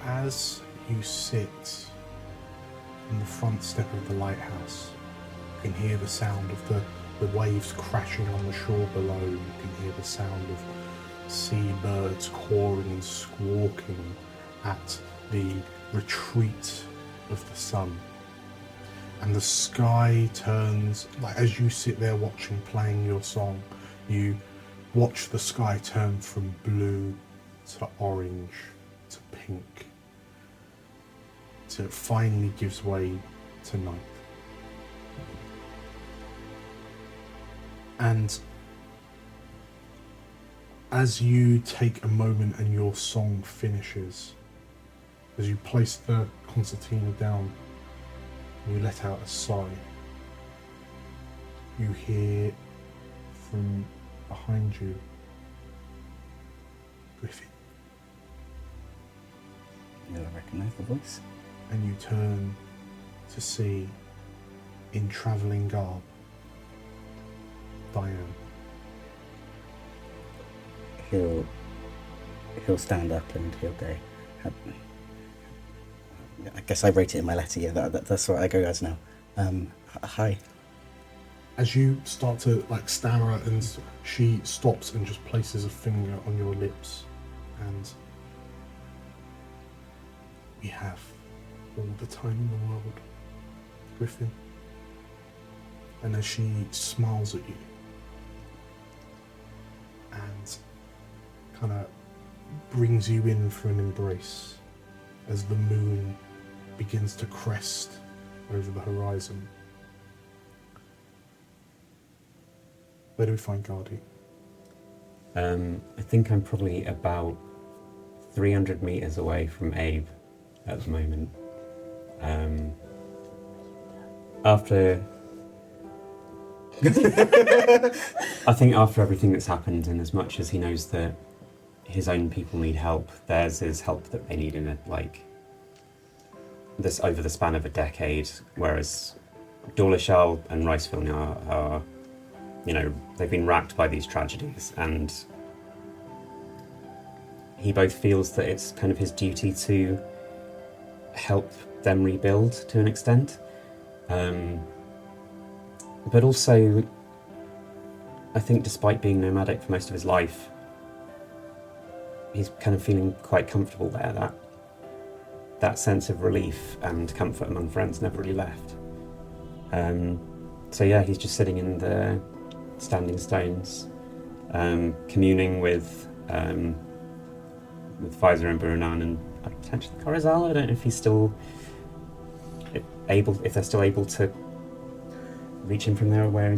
As you sit in the front step of the lighthouse, you can hear the sound of the waves crashing on the shore below. You can hear the sound of seabirds cawing and squawking at the retreat of the sun. And the sky turns, like as you sit there playing your song, you watch the sky turn from blue to orange to pink, till it finally gives way to night. And as you take a moment and your song finishes, as you place the concertina down, you let out a sigh. You hear from behind you. Griffin. Do I recognise the voice? And you turn to see, in travelling garb, Diane. He'll stand up and he'll go. I guess I wrote it in my letter. Yeah, that's what I go as now. Hi. As you start to stammer, and she stops and just places a finger on your lips, and we have all the time in the world, Griffin. And as she smiles at you and kind of brings you in for an embrace as the moon begins to crest over the horizon. Where do we find Gardy? I think I'm probably about 300 meters away from Abe at the moment. I think after everything that's happened, and as much as he knows that his own people need help, theirs is help that they need in this over the span of a decade, whereas Dorlishal and Riceville are they've been racked by these tragedies, and he both feels that it's kind of his duty to help them rebuild to an extent. But also, I think despite being nomadic for most of his life, he's kind of feeling quite comfortable there. That sense of relief and comfort among friends never really left. So yeah, he's just sitting in the standing stones, communing with Pfizer and Burunan and potentially Corazal. I don't know if he's still if they're still able to reach him from there, where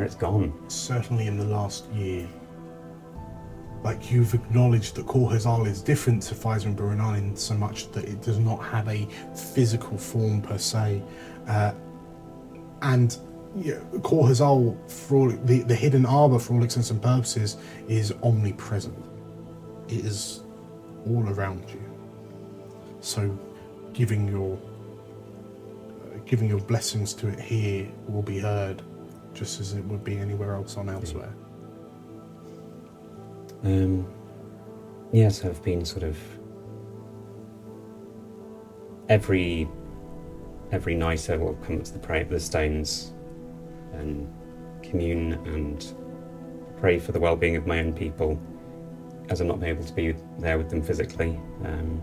it's gone. Certainly in the last year. You've acknowledged that Corazal is different to Pfizer and Burunan in so much that it does not have a physical form per se. And Corazal, for all the hidden Arbor, for all intents and purposes, is omnipresent. It is all around you. So giving your blessings to it here will be heard, just as it would be anywhere else on elsewhere. Yes, I've been sort of every night I will come to the stones and commune and pray for the well-being of my own people, as I'm not able to be there with them physically, and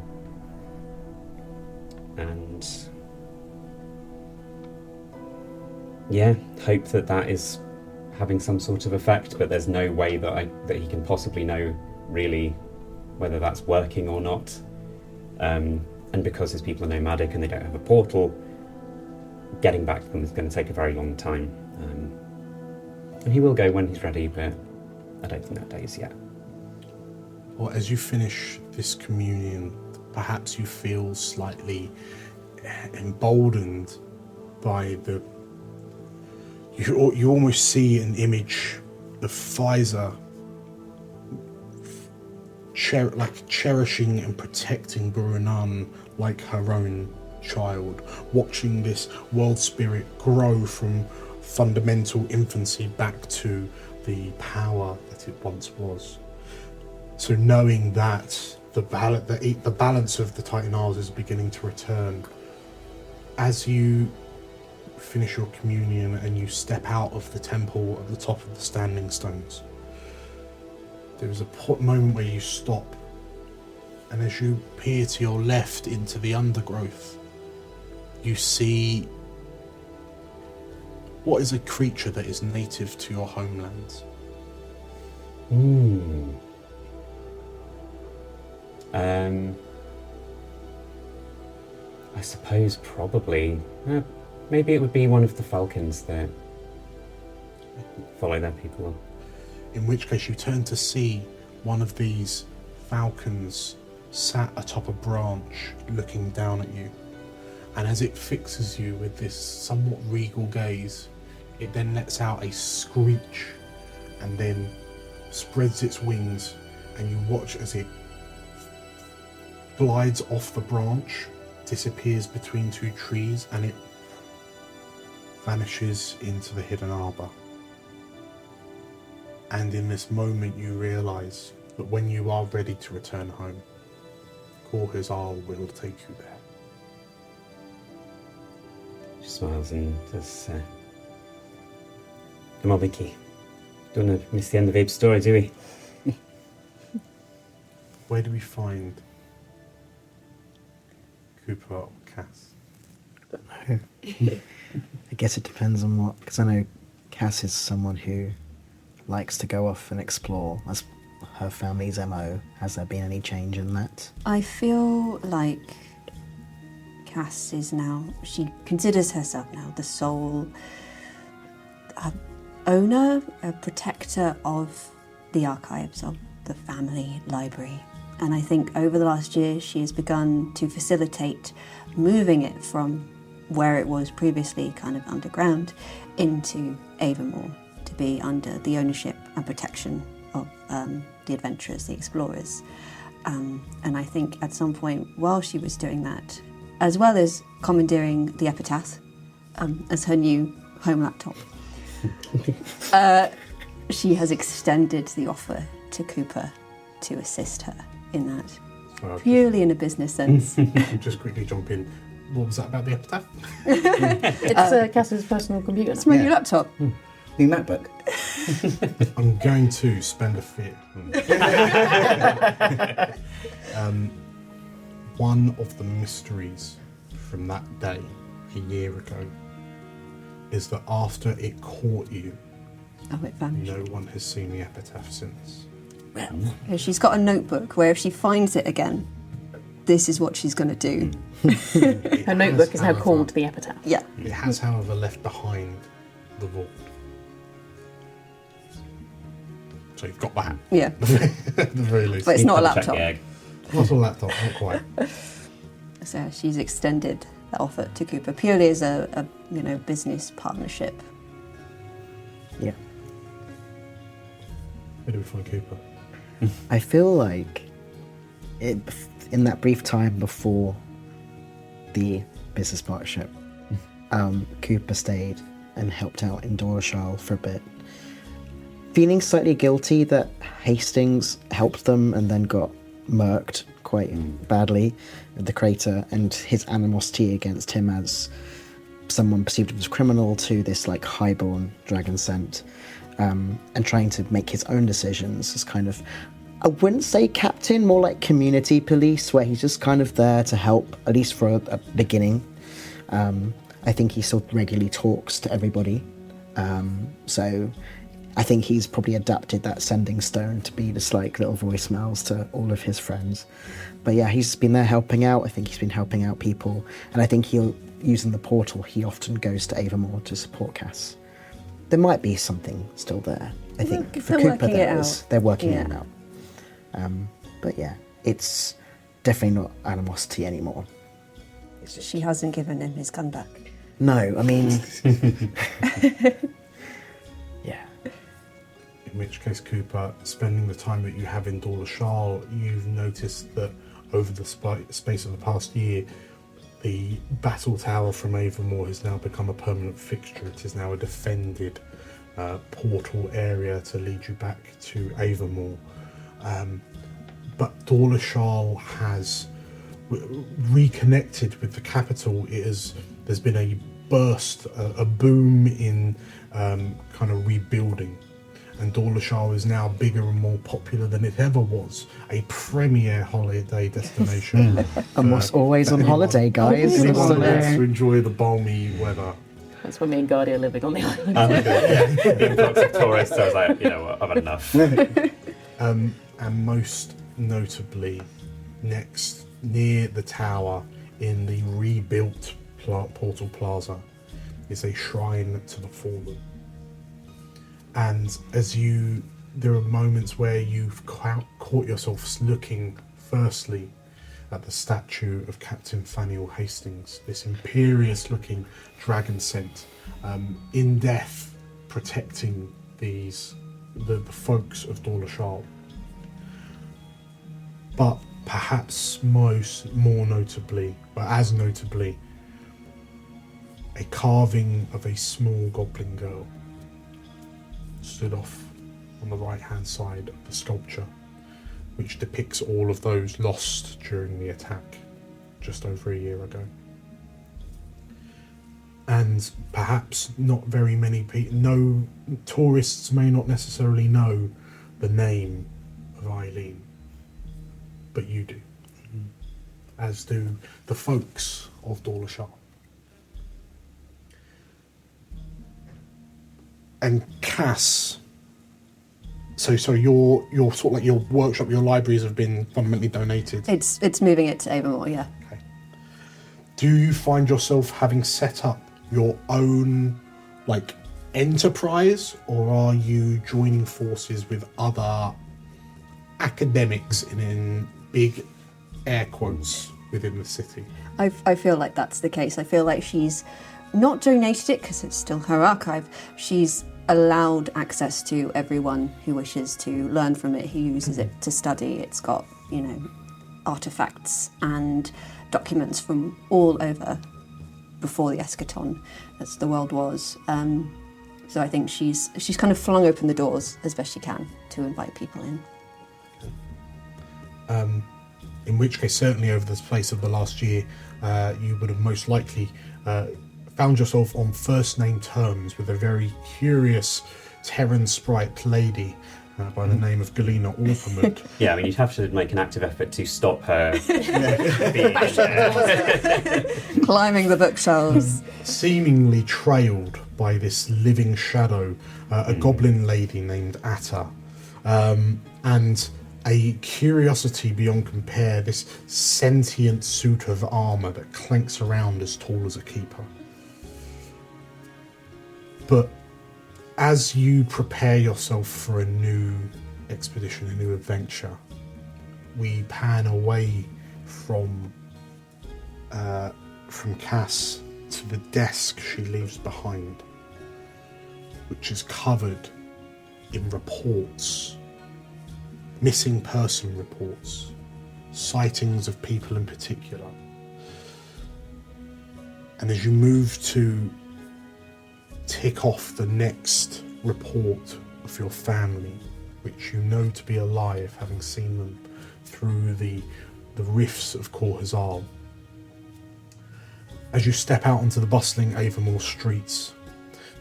yeah, hope that is having some sort of effect, but there's no way that he can possibly know really whether that's working or not. And because his people are nomadic and they don't have a portal, getting back to them is going to take a very long time. And he will go when he's ready, but I don't think that day is yet. Well, as you finish this communion, perhaps you feel slightly emboldened by the... You almost see an image of Pfizer cherishing and protecting Burunan like her own child, watching this world spirit grow from fundamental infancy back to the power that it once was. So knowing that the balance of the Titan Isles is beginning to return, as you finish your communion and you step out of the temple at the top of the standing stones, there is a moment where you stop, and as you peer to your left into the undergrowth, you see what is a creature that is native to your homelands. I suppose probably. Maybe it would be one of the falcons that follow their people. In which case you turn to see one of these falcons sat atop a branch looking down at you. And as it fixes you with this somewhat regal gaze, it then lets out a screech and then spreads its wings, and you watch as it glides off the branch, disappears between two trees, and it vanishes into the hidden arbor. And in this moment you realise that when you are ready to return home, Korhazal will take you there. She smiles and says, come on, Vicky. Don't want to miss the end of Abe's story, do we? Where do we find Cooper or Cass? I guess it depends on what, because I know Cass is someone who likes to go off and explore. That's her family's MO. Has there been any change in that? I feel like Cass is now, she considers herself now the sole owner, a protector of the archives of the family library. And I think over the last year she has begun to facilitate moving it from where it was previously kind of underground into Avonmore to be under the ownership and protection of the adventurers, the explorers. And I think at some point while she was doing that, as well as commandeering the Epitaph as her new home laptop, she has extended the offer to Cooper to assist her in that, purely in a business sense. Just quickly jump in. What was that about the Epitaph? It's Cass's personal computer. It's my new laptop. New MacBook. I'm going to spend a fit. One of the mysteries from that day, a year ago, is that after it caught you, it vanished. No one has seen the Epitaph since. She's got a notebook where if she finds it again, this is what she's going to do. Her notebook is now called the Epitaph. Yeah. It has, however, left behind the vault. So you've got that. Yeah. At the very least. But it's not a laptop. Not a laptop, not quite. So she's extended that offer to Cooper purely as a business partnership. Yeah. Where do we find Cooper? I feel like in that brief time before the business partnership, Cooper stayed and helped out in Dorshal for a bit, feeling slightly guilty that Hastings helped them and then got murked quite badly at the crater, and his animosity against him as someone perceived as criminal to this like highborn dragon scent, and trying to make his own decisions as kind of, I wouldn't say captain, more like community police, where he's just kind of there to help, at least for a beginning. I think he still regularly talks to everybody, so I think he's probably adapted that sending stone to be just like little voicemails to all of his friends. But yeah, he's been there helping out. I think he's been helping out people, and I think using the portal, he often goes to Avonmore to support Cass. There might be something still there. I think for Cooper they're working it out. But yeah, it's definitely not animosity anymore. She hasn't given him his gun back. No, I mean... yeah. In which case, Cooper, spending the time that you have in Dorshal, you've noticed that over the space of the past year, the battle tower from Avonmore has now become a permanent fixture. It is now a defended portal area to lead you back to Avonmore. But Dorshal has reconnected with the capital. There's been a burst, a boom in kind of rebuilding, and Dorshal is now bigger and more popular than it ever was. A premier holiday destination. Almost always on holiday, guys. Anyone wants to enjoy the balmy weather. That's where me and Guardia are living on the island. The influx of tourists, I was like, I've had enough. And most notably, next near the tower in the rebuilt Portal Plaza is a shrine to the fallen. And there are moments where you've caught yourself looking firstly at the statue of Captain Faniel Hastings, this imperious-looking dragon scent, in death protecting these the folks of Dorlashal. But perhaps more notably, or as notably, a carving of a small goblin girl stood off on the right-hand side of the sculpture, which depicts all of those lost during the attack just over a year ago. And perhaps not very many people, no tourists may not necessarily know the name of Eileen, but you do, as do the folks of Dorlashal. And Cass, so your sort of like your workshop, your libraries have been fundamentally donated. It's moving it to Avonmore, yeah. Okay. Do you find yourself having set up your own like enterprise, or are you joining forces with other academics in big air quotes within the city? I feel like that's the case. I feel like she's not donated it because it's still her archive. She's allowed access to everyone who wishes to learn from it, who uses it to study. It's got, artifacts and documents from all over before the eschaton, as the world was. So I think she's kind of flung open the doors as best she can to invite people in. In which case, certainly over the space of the last year, you would have most likely found yourself on first name terms with a very curious Terran sprite lady by the name of Galena Orphamud. Yeah, I mean, you'd have to make an active effort to stop her climbing the bookshelves. Seemingly trailed by this living shadow, a goblin lady named Atta, and a curiosity beyond compare, this sentient suit of armour that clanks around as tall as a keeper. But as you prepare yourself for a new expedition, a new adventure, we pan away from Cass to the desk she leaves behind, which is covered in reports, missing person reports, sightings of people in particular. And as you move to tick off the next report of your family, which you know to be alive, having seen them through the rifts of Korhazal, as you step out onto the bustling Avonmore streets,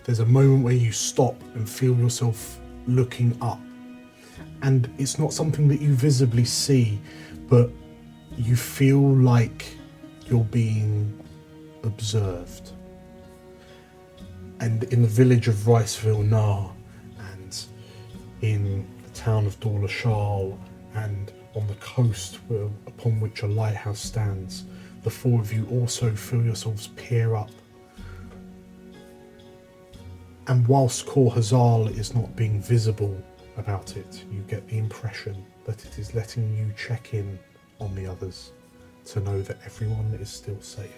there's a moment where you stop and feel yourself looking up. And it's not something that you visibly see, but you feel like you're being observed. And in the village of Riceville Nar, and in the town of Dorlashal, and on the coast upon which a lighthouse stands, the four of you also feel yourselves peer up. And whilst Korhazal is not being visible about it, you get the impression that it is letting you check in on the others to know that everyone is still safe.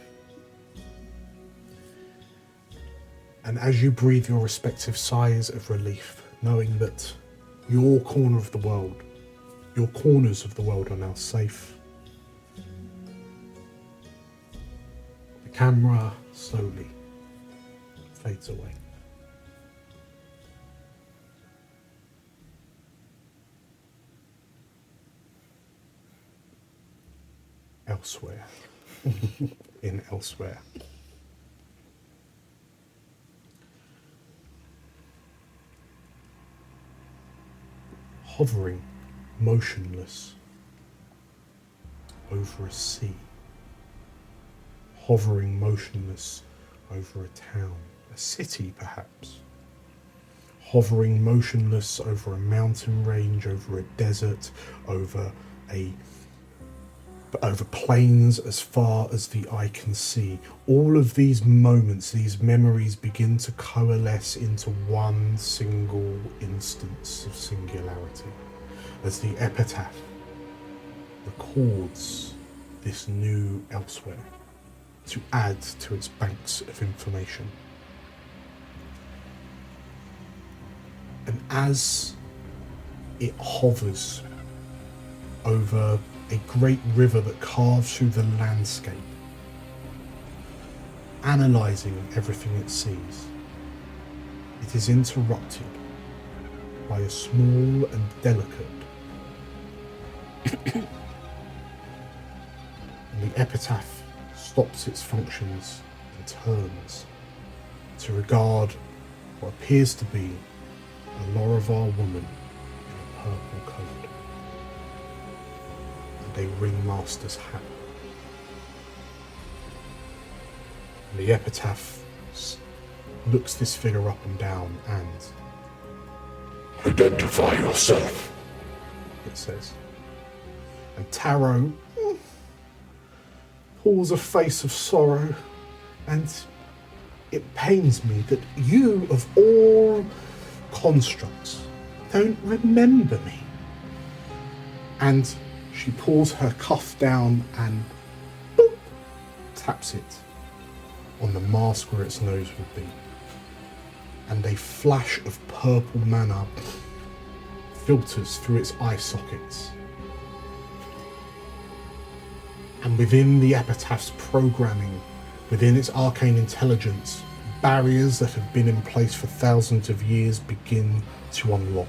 And as you breathe your respective sighs of relief, knowing that your corner of the world, your corners of the world are now safe, the camera slowly fades away. Elsewhere. In Elsewhere. Hovering, motionless, over a sea. Hovering, motionless, over a town, a city perhaps. Hovering, motionless, over a mountain range, over a desert, over plains as far as the eye can see. All of these moments, these memories begin to coalesce into one single instance of singularity, as the epitaph records this new Elsewhere to add to its banks of information. And as it hovers over a great river that carves through the landscape, analysing everything it sees. It is interrupted by a small and delicate and the epitaph stops its functions and turns to regard what appears to be a Lorivar woman in a purple coat and a ringmaster's hat. And the epitaph looks this figure up and down and "Identify yourself," it says. And Taro pulls a face of sorrow, and it pains me that you, of all constructs, don't remember me. And she pulls her cuff down and boop, taps it on the mask where its nose would be. And a flash of purple mana filters through its eye sockets. And within the epitaph's programming, within its arcane intelligence, barriers that have been in place for thousands of years begin to unlock.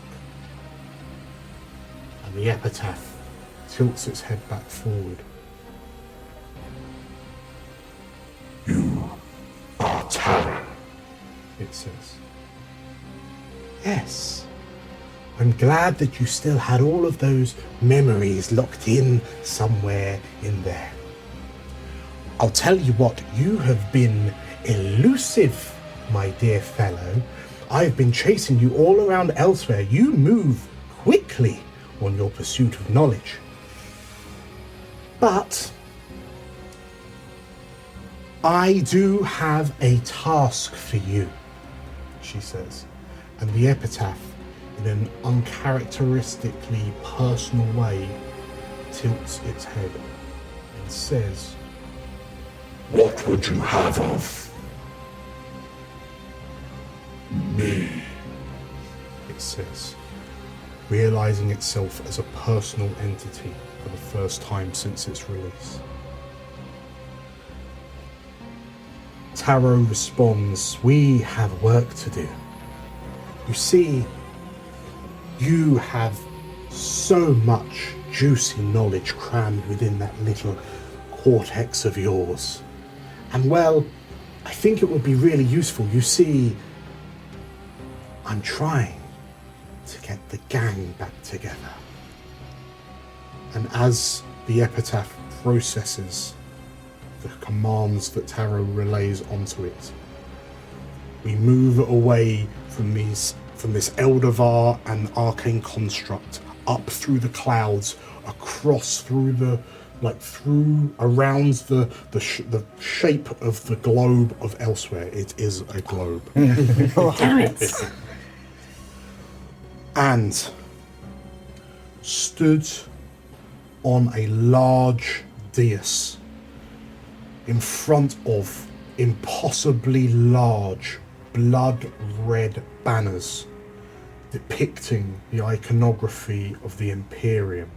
And the epitaph tilts its head back forward. "You are Taro," it says. "Yes. I'm glad that you still had all of those memories locked in somewhere in there. I'll tell you what, you have been elusive, my dear fellow. I've been chasing you all around elsewhere. You move quickly on your pursuit of knowledge. But I do have a task for you," she says, and the epitaph, in an uncharacteristically personal way, tilts its head and says, "What would you have of me?" it says, realizing itself as a personal entity for the first time since its release. Taro responds, "We have work to do. You see, you have so much juicy knowledge crammed within that little cortex of yours. And well, I think it would be really useful. You see, I'm trying to get the gang back together." And as the epitaph processes the commands that Taro relays onto it, we move away from this Eldervar and arcane construct, up through the clouds, across through around the shape of the globe of Elsewhere. It is a globe. Damn it! And stood on a large dais in front of impossibly large blood-red banners depicting the iconography of the Imperium.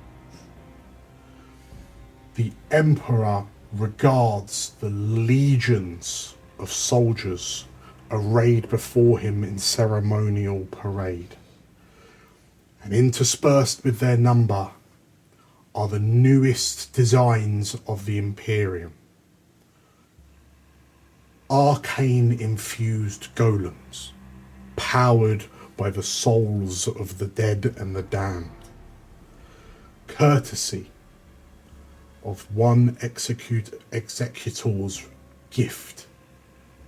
The Emperor regards the legions of soldiers arrayed before him in ceremonial parade. And interspersed with their number are the newest designs of the Imperium. Arcane-infused golems, powered by the souls of the dead and the damned, courtesy of one executor's gift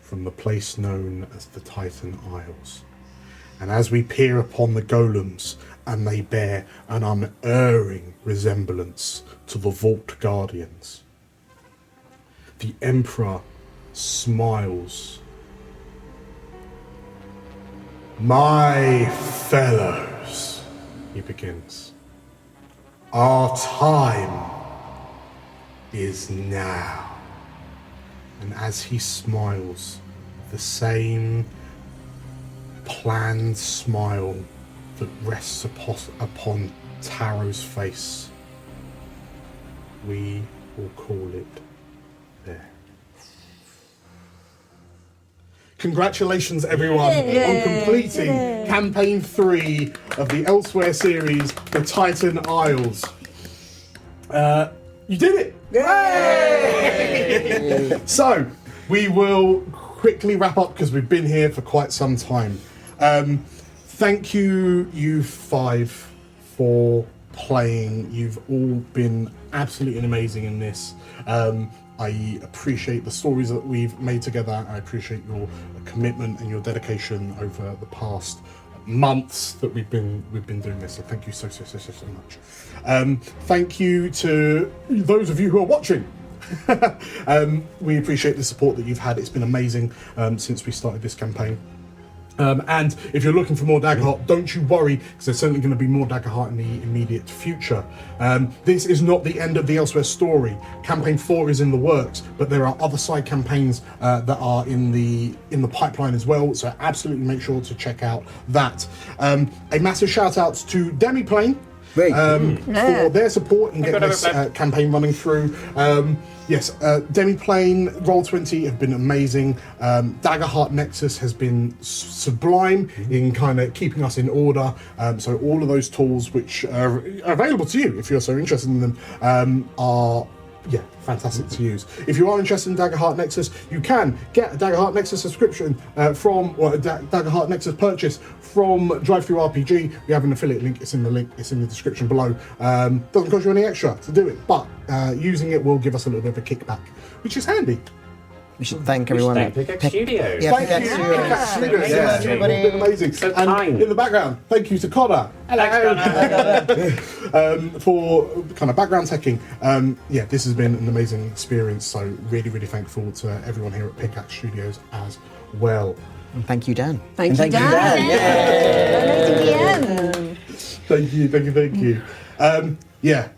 from the place known as the Titan Isles. And as we peer upon the golems, and they bear an unerring resemblance to the Vault Guardians, the Emperor smiles. "My fellows," he begins, "our time is now." And as he smiles, the same planned smile that rests upon Taro's face. We will call it there. Congratulations, everyone, on completing Campaign 3 of the Elsewhere series, The Titan Isles. You did it! Yay! So, we will quickly wrap up because we've been here for quite some time. Thank you 5, for playing. You've all been absolutely amazing in this. I appreciate the stories that we've made together. I appreciate your commitment and your dedication over the past months that we've been doing this. So thank you so much. Thank you to those of you who are watching. We appreciate the support that you've had. It's been amazing since we started this campaign. And if you're looking for more Daggerheart, don't you worry, because there's certainly going to be more Daggerheart in the immediate future. This is not the end of the Elsewhere story. Campaign 4 is in the works, but there are other side campaigns that are in the pipeline as well, so absolutely make sure to check out that. A massive shout out to Demiplane for their support in getting this campaign running through. Yes, Demiplane, Roll20 have been amazing. Daggerheart Nexus has been sublime in kind of keeping us in order. So all of those tools which are available to you if you're so interested in them are fantastic to use. If you are interested in Daggerheart Nexus, you can get a Daggerheart Nexus subscription a Daggerheart Nexus purchase from Drive-Thru-RPG. We have an affiliate link. It's in the description below. Doesn't cost you any extra to do it, but using it will give us a little bit of a kickback, which is handy. We should thank everyone at Pickaxe Studios. Yeah, Pickaxe Studios. It's been amazing. So and kind. in the background, thank you to Connor. For kind of background teching. This has been an amazing experience. So really, really thankful to everyone here at Pickaxe Studios as well. And thank you, Dan. Thank you, Dan. Thank you.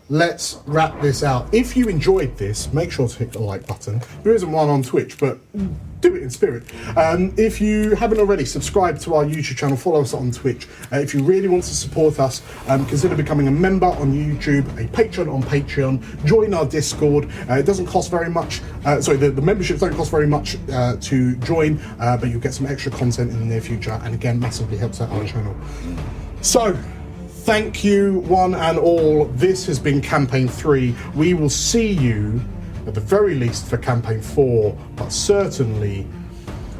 Let's wrap this out. If you enjoyed this, make sure to hit the like button. There isn't one on Twitch, but do it in spirit. If you haven't already, subscribe to our YouTube channel, follow us on Twitch. If you really want to support us, consider becoming a member on YouTube, a patron on Patreon, join our Discord. It doesn't cost very much. The memberships don't cost very much to join, but you'll get some extra content in the near future, and again, massively helps out our channel. So, thank you, one and all. This has been Campaign 3. We will see you, at the very least, for Campaign 4, but certainly,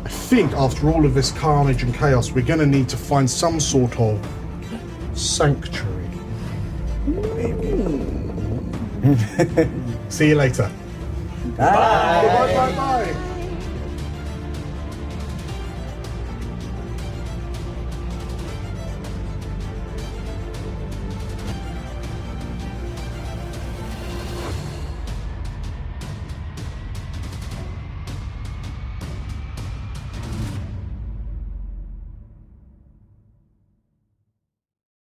I think after all of this carnage and chaos, we're going to need to find some sort of sanctuary. See you later. Bye. Bye.